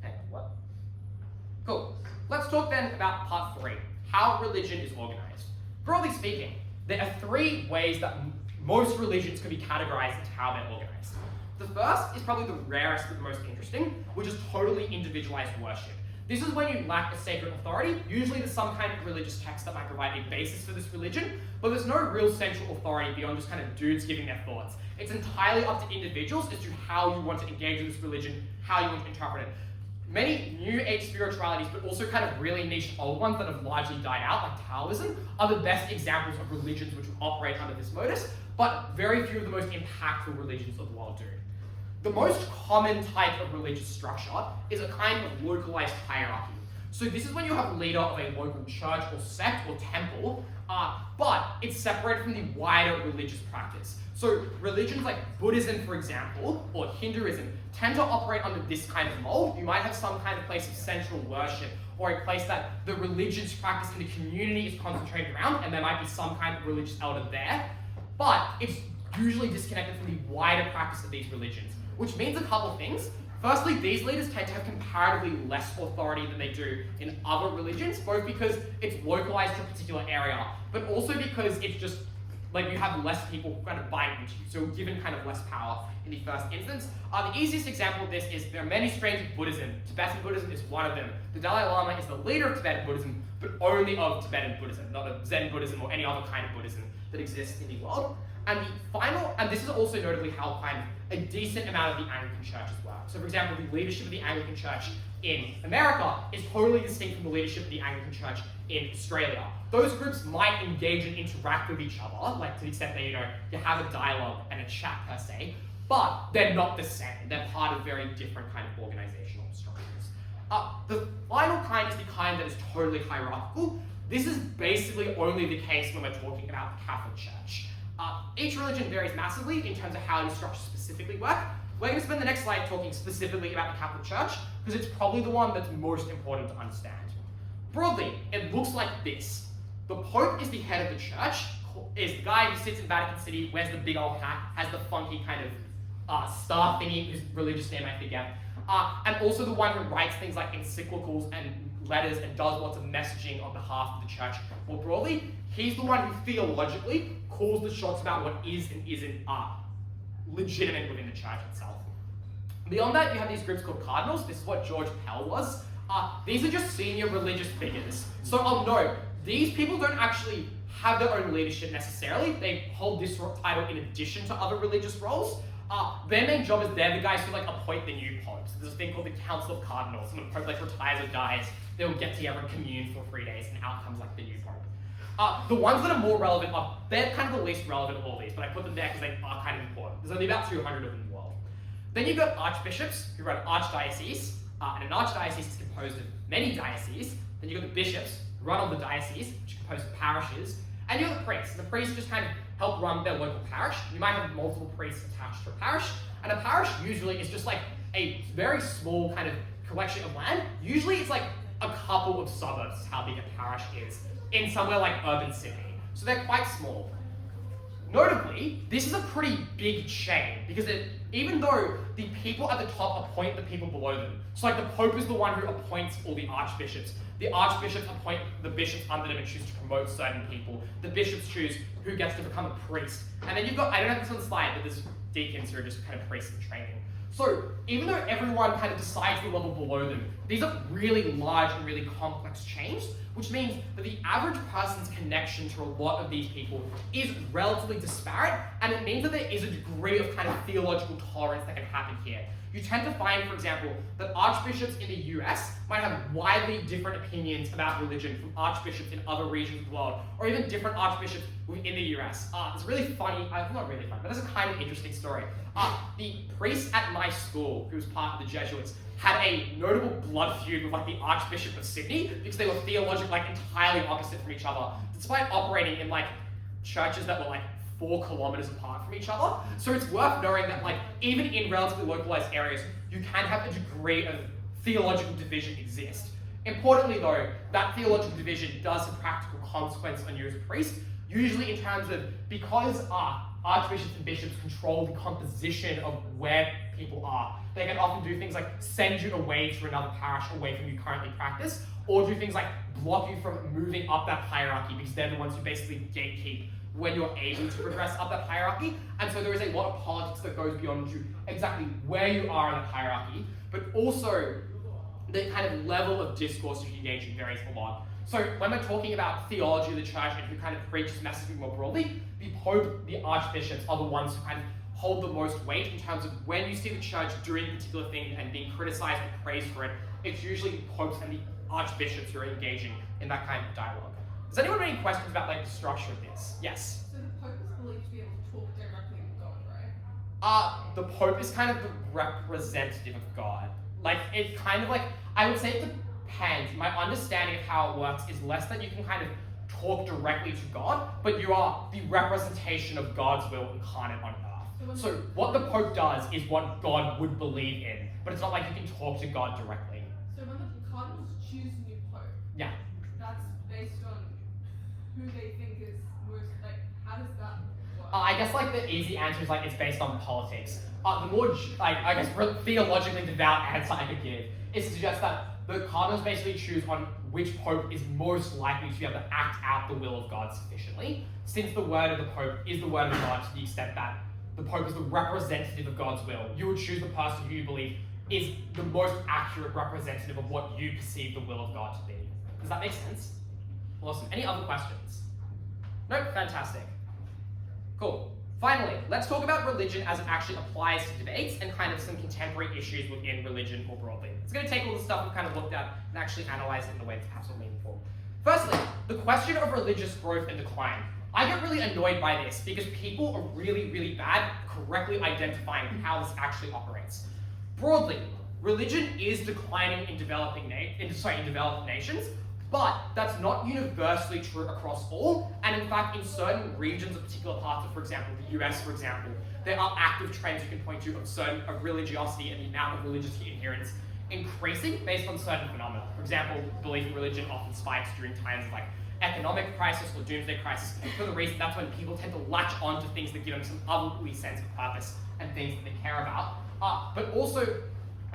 Hang on, what? Cool. Let's talk then about part 3, how religion is organized. Broadly speaking, there are 3 ways that most religions can be categorized into how they're organized. The first is probably the rarest but the most interesting, which is totally individualized worship. This is when you lack a sacred authority. Usually there's some kind of religious text that might provide a basis for this religion, but there's no real central authority beyond just kind of dudes giving their thoughts. It's entirely up to individuals as to how you want to engage with this religion, how you want to interpret it. Many New Age spiritualities, but also kind of really niche old ones that have largely died out, like Taoism, are the best examples of religions which would operate under this modus, but very few of the most impactful religions of the world do. The most common type of religious structure is a kind of localized hierarchy. So this is when you have a leader of a local church or sect or temple, but it's separated from the wider religious practice. So religions like Buddhism, for example, or Hinduism tend to operate under this kind of mold. You might have some kind of place of central worship or a place that the religious practice in the community is concentrated around, and there might be some kind of religious elder there, but it's usually disconnected from the wider practice of these religions, which means a couple of things. Firstly, these leaders tend to have comparatively less authority than they do in other religions, both because it's localized to a particular area, but also because it's just like you have less people who kind of buy into you, so given kind of less power in the first instance. The easiest example of this is there are many strains of Buddhism. Tibetan Buddhism is one of them. The Dalai Lama is the leader of Tibetan Buddhism, but only of Tibetan Buddhism, not of Zen Buddhism or any other kind of Buddhism that exists in the world. And the final, and this is also notably held kind of a decent amount of the Anglican Church as well. So for example, the leadership of the Anglican Church in America is totally distinct from the leadership of the Anglican Church in Australia. Those groups might engage and interact with each other, like to the extent that, you have a dialogue and a chat per se, but they're not the same. They're part of very different kind of organizational structures. The final kind is the kind that is totally hierarchical. This is basically only the case when we're talking about the Catholic Church. Each religion varies massively in terms of how these structures specifically work. We're going to spend the next slide talking specifically about the Catholic Church, because it's probably the one that's most important to understand. Broadly, it looks like this. The Pope is the head of the church, is the guy who sits in Vatican City, wears the big old hat, has the funky kind of star thingy, whose religious name I forget, and also the one who writes things like encyclicals and letters and does lots of messaging on behalf of the church. More broadly, he's the one who theologically calls the shots about what is and isn't legitimate within the church itself. Beyond that, you have these groups called cardinals. This is what George Pell was. These are just senior religious figures. So I'll note, these people don't actually have their own leadership necessarily. They hold this title in addition to other religious roles. Their main job is they're the guys who appoint the new popes. There's a thing called the Council of Cardinals. When the pope retires or dies, they'll get together and commune for 3 days, and out comes the new pope. The ones that are more relevant they're kind of the least relevant of all these, but I put them there because they are kind of important. There's only about 200 of them in the world. Then you've got archbishops who run archdioceses, and an archdiocese is composed of many dioceses. Then you've got the bishops who run all the dioceses, which are composed of parishes. And you've got the priests. The priests just kind of help run their local parish. You might have multiple priests attached to a parish, and a parish usually is just a very small kind of collection of land. Usually it's a couple of suburbs is how big a parish is in somewhere like urban Sydney. So they're quite small. Notably, this is a pretty big chain because even though the people at the top appoint the people below them, so the Pope is the one who appoints all the archbishops appoint the bishops under them and choose to promote certain people. The bishops choose who gets to become a priest. And then you've got, I don't have this on the slide, but there's deacons who are just kind of priests in training. So even though everyone kind of decides the level below them, these are really large and really complex chains, which means that the average person's connection to a lot of these people is relatively disparate, and it means that there is a degree of kind of theological tolerance that can happen here. You tend to find, for example, that archbishops in the US might have widely different opinions about religion from archbishops in other regions of the world, or even different archbishops within the US. It's really funny, not really funny, but it's a kind of interesting story. The priest at my school, who was part of the Jesuits, had a notable blood feud with the Archbishop of Sydney because they were theologically entirely opposite from each other, despite operating in churches that were 4 kilometers apart from each other. So it's worth knowing that even in relatively localized areas, you can have a degree of theological division exist. Importantly though, that theological division does have practical consequence on you as a priest, usually in terms of, because archbishops and bishops control the composition of where people are, they can often do things like send you away to another parish away from you currently practice, or do things like block you from moving up that hierarchy because they're the ones who basically gatekeep when you're able to progress up that hierarchy. And so there is a lot of politics that goes beyond you exactly where you are in that hierarchy, but also the kind of level of discourse you can engage in varies a lot. So when we're talking about theology of the church and who kind of preaches messaging more broadly, the Pope, the archbishops are the ones who kind of hold the most weight in terms of when you see the church doing a particular thing and being criticized or praised for it, it's usually the popes and the archbishops who are engaging in that kind of dialogue. Does anyone have any questions about the structure of this? Yes? So the Pope is believed to be able to talk directly with God, right? The Pope is kind of the representative of God. It kind of I would say it depends. My understanding of how it works is less that you can kind of talk directly to God, but you are the representation of God's will incarnate on earth. So what the Pope does is what God would believe in, but it's not like you can talk to God directly. So when the cardinals choose a new Pope, yeah, that's based on who they think is most, how does that work? I guess the easy answer is it's based on politics. The more I guess theologically devout answer I could give is to suggest that the cardinals basically choose on which Pope is most likely to be able to act out the will of God sufficiently, since the word of the Pope is the word of God to the extent that the Pope is the representative of God's will. You would choose the person who you believe is the most accurate representative of what you perceive the will of God to be. Does that make sense? Awesome. Any other questions? Nope, fantastic. Cool. Finally, let's talk about religion as it actually applies to debates and kind of some contemporary issues within religion more broadly. It's going to take all the stuff we've kind of looked at and actually analyze it in a way that's perhaps more meaningful. Firstly, the question of religious growth and decline. I get really annoyed by this because people are really, really bad at correctly identifying how this actually operates. Broadly, religion is declining in developed nations, but that's not universally true across all, and in fact, in certain regions of particular parts of, for example, the US, for example, there are active trends you can point to of religiosity and the amount of religious adherence increasing based on certain phenomena. For example, belief in religion often spikes during times of like economic crisis or doomsday crisis, for the reason that's when people tend to latch on to things that give them some otherly sense of purpose and things that they care about. But also,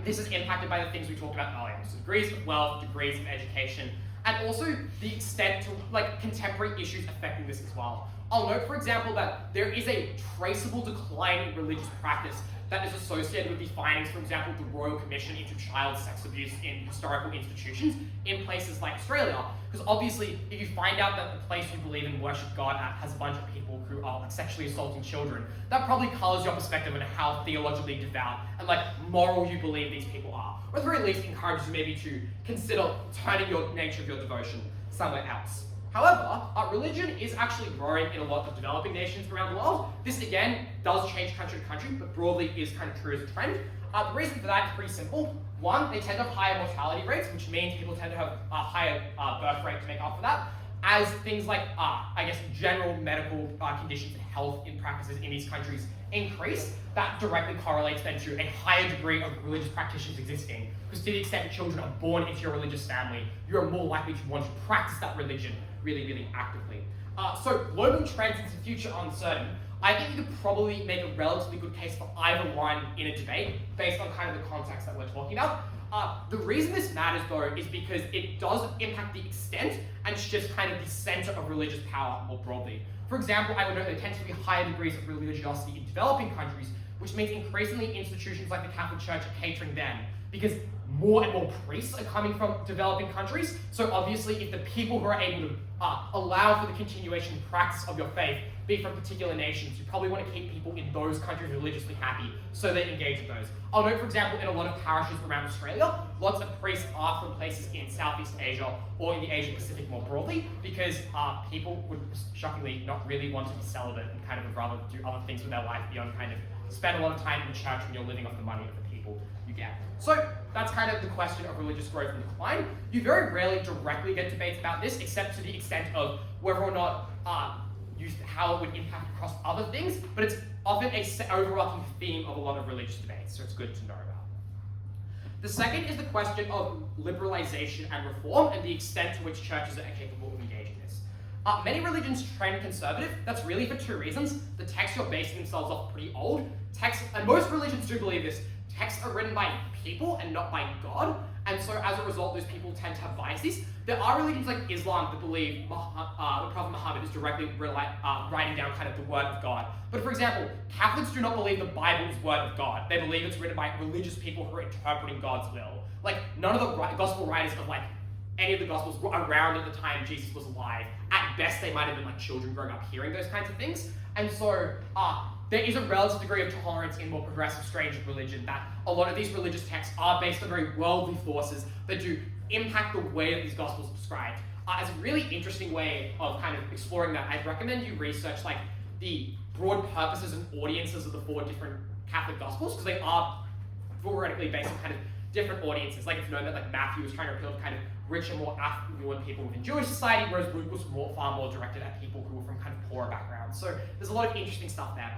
this is impacted by the things we talked about earlier, so degrees of wealth, degrees of education, and also the extent to like contemporary issues affecting this as well. I'll note, for example, that there is a traceable decline in religious practice that is associated with the findings, for example, the Royal Commission into child sex abuse in historical institutions in places like Australia. Because obviously, if you find out that the place you believe in worship God at has a bunch of people who are like sexually assaulting children, that probably colors your perspective on how theologically devout and like moral you believe these people are. Or at the very least, encourages you maybe to consider turning your nature of your devotion somewhere else. However, religion is actually growing in a lot of developing nations around the world. This again does change country to country, but broadly is kind of true as a trend. The reason for that is pretty simple. One, they tend to have higher mortality rates, which means people tend to have a higher birth rate to make up for that, as things like, I guess, general medical conditions and health in practices in these countries increase. That directly correlates then to a higher degree of religious practitioners existing, because to the extent that children are born into your religious family, you are more likely to want to practice that religion really, really actively. So global trends into the future are uncertain. I think you could probably make a relatively good case for either one in a debate based on kind of the context that we're talking about. The reason this matters though is because it does impact the extent and shifts kind of the center of religious power more broadly. For example, I would note there tend to be higher degrees of religiosity in developing countries, which means increasingly institutions like the Catholic Church are catering them, because more and more priests are coming from developing countries. So obviously, if the people who are able to allow for the continuation and practice of your faith be from particular nations, you probably want to keep people in those countries religiously happy so they engage with those. I'll note, for example, in a lot of parishes around Australia, lots of priests are from places in Southeast Asia or in the Asia Pacific more broadly, because people would shockingly not really want to be celibate and kind of would rather do other things with their life beyond kind of spend a lot of time in the church when you're living off the money of the people you get. So that's kind of the question of religious growth and decline. You very rarely directly get debates about this, except to the extent of whether or not how it would impact across other things, but it's often a overarching theme of a lot of religious debates, so it's good to know about. The second is the question of liberalization and reform and the extent to which churches are capable of engaging this. Many religions trend conservative. That's really for two reasons. The texts you're basing themselves off pretty old. And most religions do believe this. Texts are written by people and not by God, and so as a result, those people tend to have biases. There are religions like Islam that believe the Prophet Muhammad is directly writing down kind of the word of God. But for example, Catholics do not believe the Bible is word of God. They believe it's written by religious people who are interpreting God's will. Like, none of the gospel writers of like any of the gospels were around at the time Jesus was alive. At best, they might have been like children growing up hearing those kinds of things. And so, there is a relative degree of tolerance in more progressive strains of religion that a lot of these religious texts are based on very worldly forces that do impact the way that these gospels are described. As a really interesting way of kind of exploring that, I'd recommend you research like the broad purposes and audiences of the 4 different Catholic gospels, because they are theoretically based on kind of different audiences. Like, it's known that like Matthew was trying to appeal to kind of richer, more affluent people within Jewish society, whereas Luke was far more directed at people who were from kind of poorer backgrounds. So there's a lot of interesting stuff there.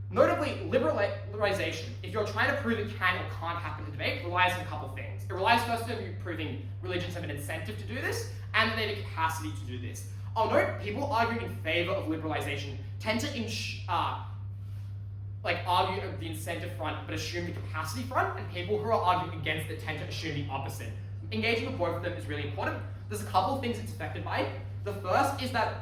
Notably, liberalization, if you're trying to prove it can or can't happen in debate, relies on a couple things. It relies first on you proving religions have an incentive to do this, and they have a capacity to do this. I'll note, people arguing in favor of liberalization tend to argue the incentive front, but assume the capacity front, and people who are arguing against it tend to assume the opposite. Engaging with both of them is really important. There's a couple of things it's affected by. The first is that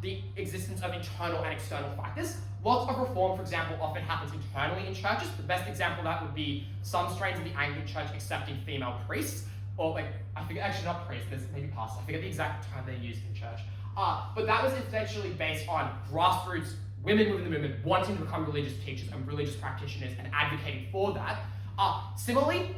the existence of internal and external factors. Lots of reform, for example, often happens internally in churches. The best example of that would be some strains of the Anglican Church accepting female priests, or like, I forget, actually not priests, there's maybe pastors, I forget the exact term they used in church. But that was essentially based on grassroots women within the movement wanting to become religious teachers and religious practitioners and advocating for that. Similarly,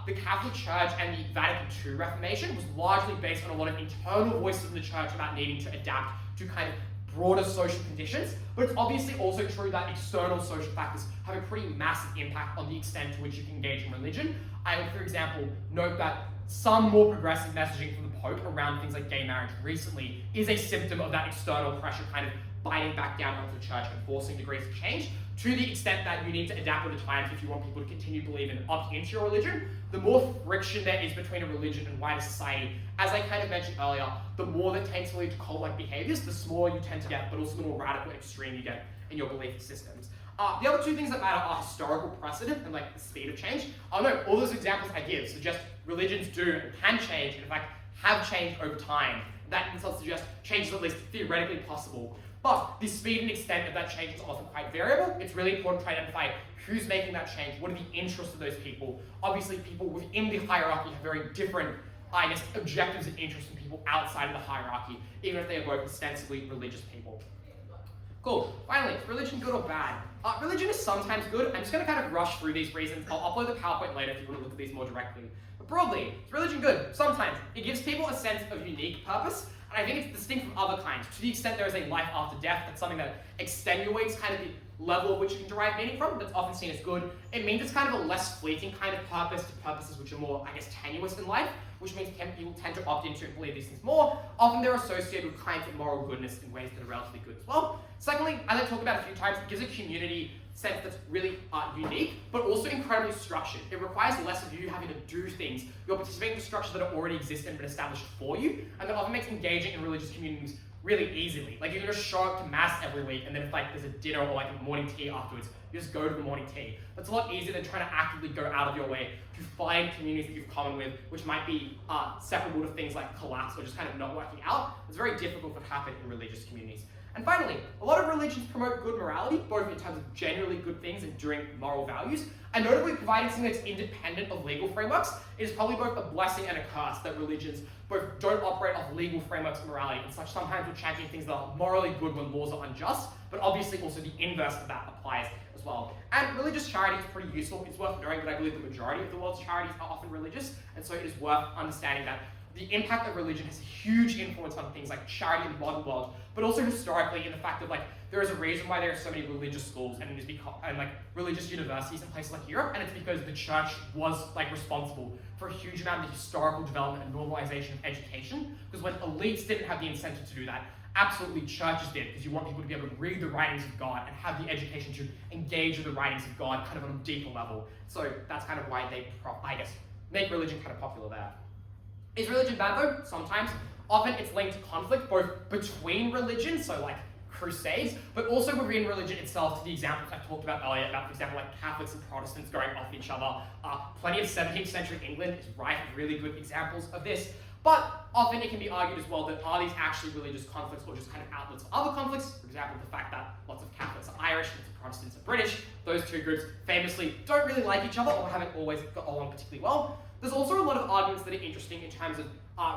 the Catholic Church and the Vatican II Reformation was largely based on a lot of internal voices in the church about needing to adapt to kind of broader social conditions, but it's obviously also true that external social factors have a pretty massive impact on the extent to which you can engage in religion. I would, for example, note that some more progressive messaging from the Pope around things like gay marriage recently is a symptom of that external pressure kind of biting back down onto the church and forcing degrees of change, to the extent that you need to adapt with the times if you want people to continue to believe and opt into your religion. The more friction there is between a religion and wider society, as I kind of mentioned earlier, the more that tends to lead to cult-like behaviors, the smaller you tend to get, but also the more radical and extreme you get in your belief systems. The other two things that matter are historical precedent and like the speed of change. No, all those examples I give suggest religions do and can change, and in fact have changed over time. That in itself suggests change is at least theoretically possible. But the speed and extent of that change is often quite variable. It's really important to try to identify who's making that change, what are the interests of those people. Obviously, people within the hierarchy have very different, I guess, objectives and interests than people outside of the hierarchy, even if they are both ostensibly religious people. Cool. Finally, is religion good or bad? Religion is sometimes good. I'm just going to kind of rush through these reasons. I'll upload the PowerPoint later if you want to look at these more directly. But broadly, is religion good? Sometimes. It gives people a sense of unique purpose, and I think it's distinct from other kinds. To the extent there is a life after death, that's something that extenuates kind of the level of which you can derive meaning from, that's often seen as good. It means it's kind of a less fleeting kind of purpose to purposes which are more, I guess, tenuous in life, which means people tend to opt into and believe these things more. Often they're associated with kinds of moral goodness in ways that are relatively good as well. Secondly, as I talked about a few times, it gives a community sense that's really unique, but also incredibly structured. It requires less of you having to do things. You're participating in structures that already exist and been established for you, and that often makes engaging in religious communities really easily. Like you can just show up to mass every week, and then if like there's a dinner or like a morning tea afterwards, you just go to the morning tea. That's a lot easier than trying to actively go out of your way to find communities that you've common with, which might be separable to things like collapse or just kind of not working out. It's very difficult to happen in religious communities. And finally, a lot of religions promote good morality, both in terms of generally good things and enduring moral values. And notably, providing something that's independent of legal frameworks is probably both a blessing and a curse that religions both don't operate off legal frameworks of morality and such. Sometimes we're championing things that are morally good when laws are unjust, but obviously also the inverse of that applies as well. And religious charity is pretty useful. It's worth knowing that I believe the majority of the world's charities are often religious, and so it is worth understanding that the impact of religion has a huge influence on things like charity in the modern world, but also historically in the fact that like there is a reason why there are so many religious schools and it is because like religious universities in places like Europe, and it's because the church was like responsible for a huge amount of the historical development and normalization of education. Because when elites didn't have the incentive to do that, absolutely churches did, because you want people to be able to read the writings of God and have the education to engage with the writings of God kind of on a deeper level. So that's kind of why they, I guess, make religion kind of popular there. Is religion bad though? Sometimes. Often it's linked to conflict, both between religions, so like crusades, but also within religion itself, to the examples I talked about earlier, about, for example, like Catholics and Protestants going off each other. Plenty of 17th century England is rife with really good examples of this. But often it can be argued as well that are these actually religious conflicts or just kind of outlets for other conflicts? For example, the fact that lots of Catholics are Irish and Protestants are British. Those two groups famously don't really like each other or haven't always got along particularly well. There's also a lot of arguments that are interesting in terms of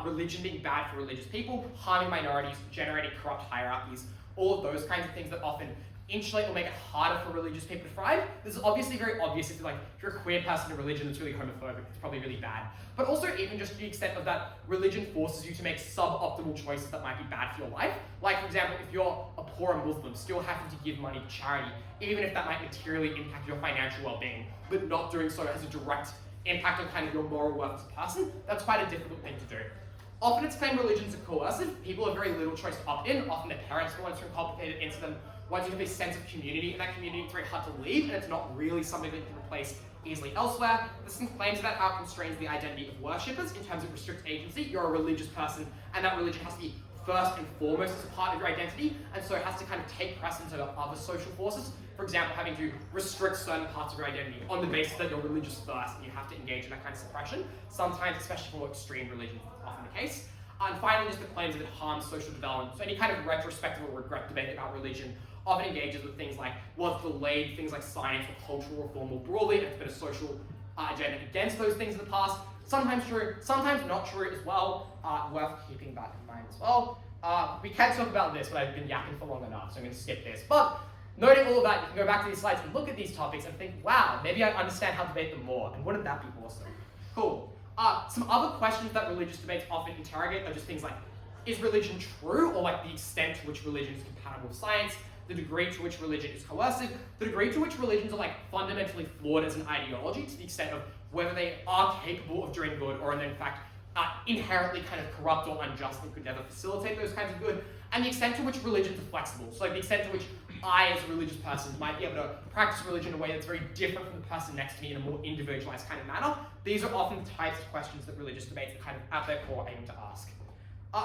religion being bad for religious people, harming minorities, generating corrupt hierarchies, all of those kinds of things that often insulate or make it harder for religious people to thrive. This is obviously very obvious if you're a queer person in religion that's really homophobic, it's probably really bad. But also even just to the extent of that religion forces you to make suboptimal choices that might be bad for your life. Like for example, if you're a poor Muslim, still having to give money to charity, even if that might materially impact your financial well-being, but not doing so has a direct impact on kind of your moral worth as a person, that's quite a difficult thing to do. Often it's claimed religions are coercive. People have very little choice to opt in. Often their parents are the ones who inculcate it into them. Once you have a sense of community in that community, it's very hard to leave, and it's not really something that you can replace easily elsewhere. There's some claims about how it constrains the identity of worshippers in terms of restrict agency. You're a religious person, and that religion has to be first and foremost as a part of your identity, and so it has to kind of take precedence over other social forces. For example, having to restrict certain parts of your identity on the basis that you're religious first, and you have to engage in that kind of suppression. Sometimes, especially for more extreme religions, that's often the case. And finally, just the claims that it harms social development. So any kind of retrospective or regret debate about religion often engages with things like, well, it's delayed things like science or cultural reform more broadly, and it's been a social agenda against those things in the past. Sometimes true, sometimes not true as well. Worth keeping that in mind as well. We can talk about this, but I've been yapping for long enough, so I'm going to skip this. But Noting all of that, you can go back to these slides and look at these topics and think, wow, maybe I understand how to debate them more, and wouldn't that be awesome? Cool. Some other questions that religious debates often interrogate are just things like, is religion true, or like the extent to which religion is compatible with science, the degree to which religion is coercive, the degree to which religions are like fundamentally flawed as an ideology to the extent of whether they are capable of doing good or in fact inherently kind of corrupt or unjust and could never facilitate those kinds of good, and the extent to which religions are flexible. So like the extent to which I, as a religious person, might be able to practice religion in a way that's very different from the person next to me in a more individualized kind of manner. These are often the types of questions that religious debates are kind of at their core aiming to ask.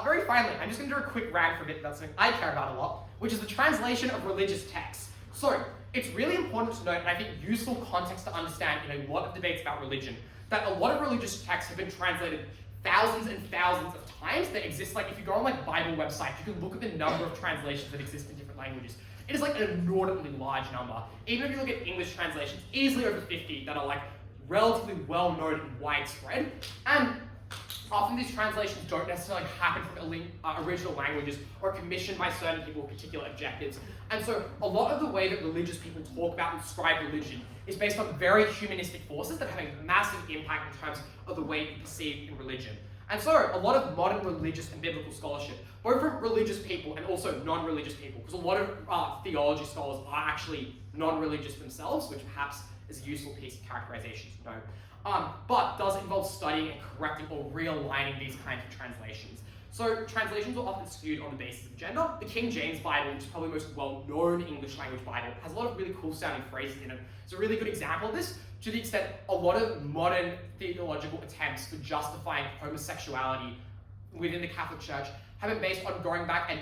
Very finally, I'm just going to do a quick rant for a bit about something I care about a lot, which is the translation of religious texts. So, it's really important to note, and I think useful context to understand in a lot of debates about religion, that a lot of religious texts have been translated thousands and thousands of times. They exist, like if you go on like Bible websites, you can look at the number of translations that exist in different languages. It is like an inordinately large number. Even if you look at English translations, easily over 50 that are like relatively well known and widespread. And often these translations don't necessarily happen from original languages or commissioned by certain people with particular objectives. And so a lot of the way that religious people talk about and describe religion is based on very humanistic forces that have a massive impact in terms of the way you perceive in religion. And so a lot of modern religious and biblical scholarship, both from religious people and also non-religious people, because a lot of theology scholars are actually non-religious themselves, which perhaps is a useful piece of characterization to know. But does involve studying and correcting or realigning these kinds of translations. So translations are often skewed on the basis of gender. The King James Bible, which is probably the most well-known English language Bible, has a lot of really cool sounding phrases in it. It's a really good example of this, to the extent a lot of modern theological attempts for justifying homosexuality within the Catholic Church have been based on going back and,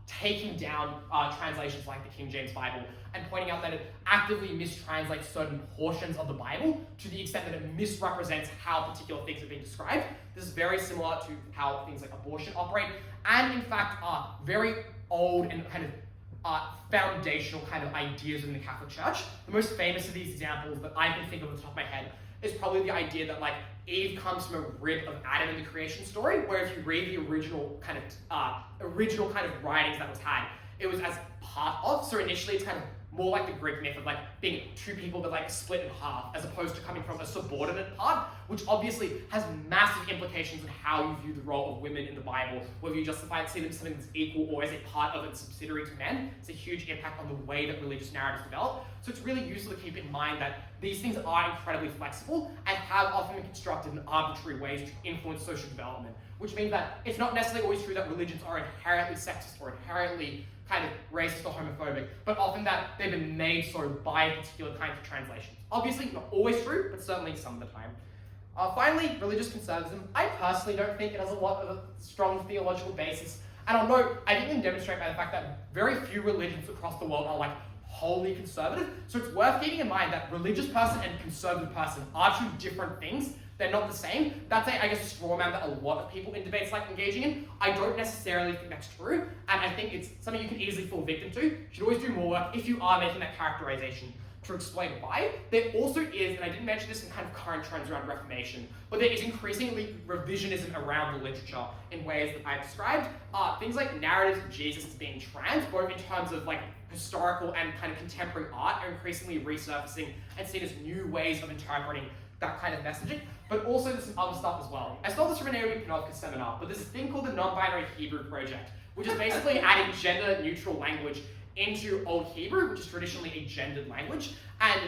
taking down translations like the King James Bible and pointing out that it actively mistranslates certain portions of the Bible to the extent that it misrepresents how particular things are being described. This is very similar to how things like abortion operate, and in fact are very old and kind of foundational kind of ideas in the Catholic Church. The most famous of these examples that I can think of off the top of my head is probably the idea that like Eve comes from a rib of Adam in the creation story, where if you read the original kind of writings that was had, it was as part of. So initially it's kind of more like the Greek myth of like being two people that like split in half, as opposed to coming from a subordinate part, which obviously has massive implications on how you view the role of women in the Bible, whether you justify see them as something that's equal or as a part of and subsidiary to men. It's a huge impact on the way that religious narratives develop. So it's really useful to keep in mind that these things are incredibly flexible and have often been constructed in arbitrary ways to influence social development, which means that it's not necessarily always true that religions are inherently sexist or inherently kind of racist or homophobic, but often that they've been made so by particular kinds of translations. Obviously, not always true, but certainly some of the time. Finally, religious conservatism. I personally don't think it has a lot of a strong theological basis. And I'll note, I think it can demonstrate by the fact that very few religions across the world are like wholly conservative. So it's worth keeping in mind that religious person and conservative person are two different things. They're not the same. That's a straw man that a lot of people in debates like engaging in. I don't necessarily think that's true, and I think it's something you can easily fall victim to. You should always do more work if you are making that characterization to explain why. There also is, and I didn't mention this in kind of current trends around Reformation, but there is increasingly revisionism around the literature in ways that I've described. Things like narratives of Jesus as being trans, both in terms of like historical and kind of contemporary art, are increasingly resurfacing and seen as new ways of interpreting that kind of messaging, but also there's some other stuff as well. I stole this from an AWGMDC seminar, but there's this thing called the Non-Binary Hebrew Project, which is basically adding gender-neutral language into Old Hebrew, which is traditionally a gendered language. And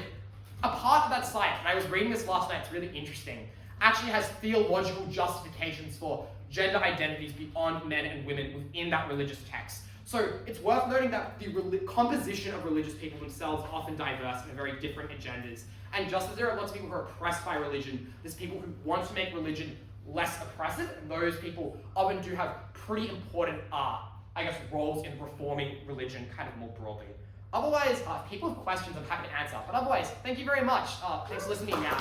a part of that site, and I was reading this last night, it's really interesting, actually has theological justifications for gender identities beyond men and women within that religious text. So it's worth noting that the composition of religious people themselves are often diverse and very different agendas. And just as there are lots of people who are oppressed by religion, there's people who want to make religion less oppressive, and those people often do have pretty important, roles in reforming religion kind of more broadly. Otherwise, if people have questions, I'm happy to answer. But otherwise, thank you very much. Thanks for listening now.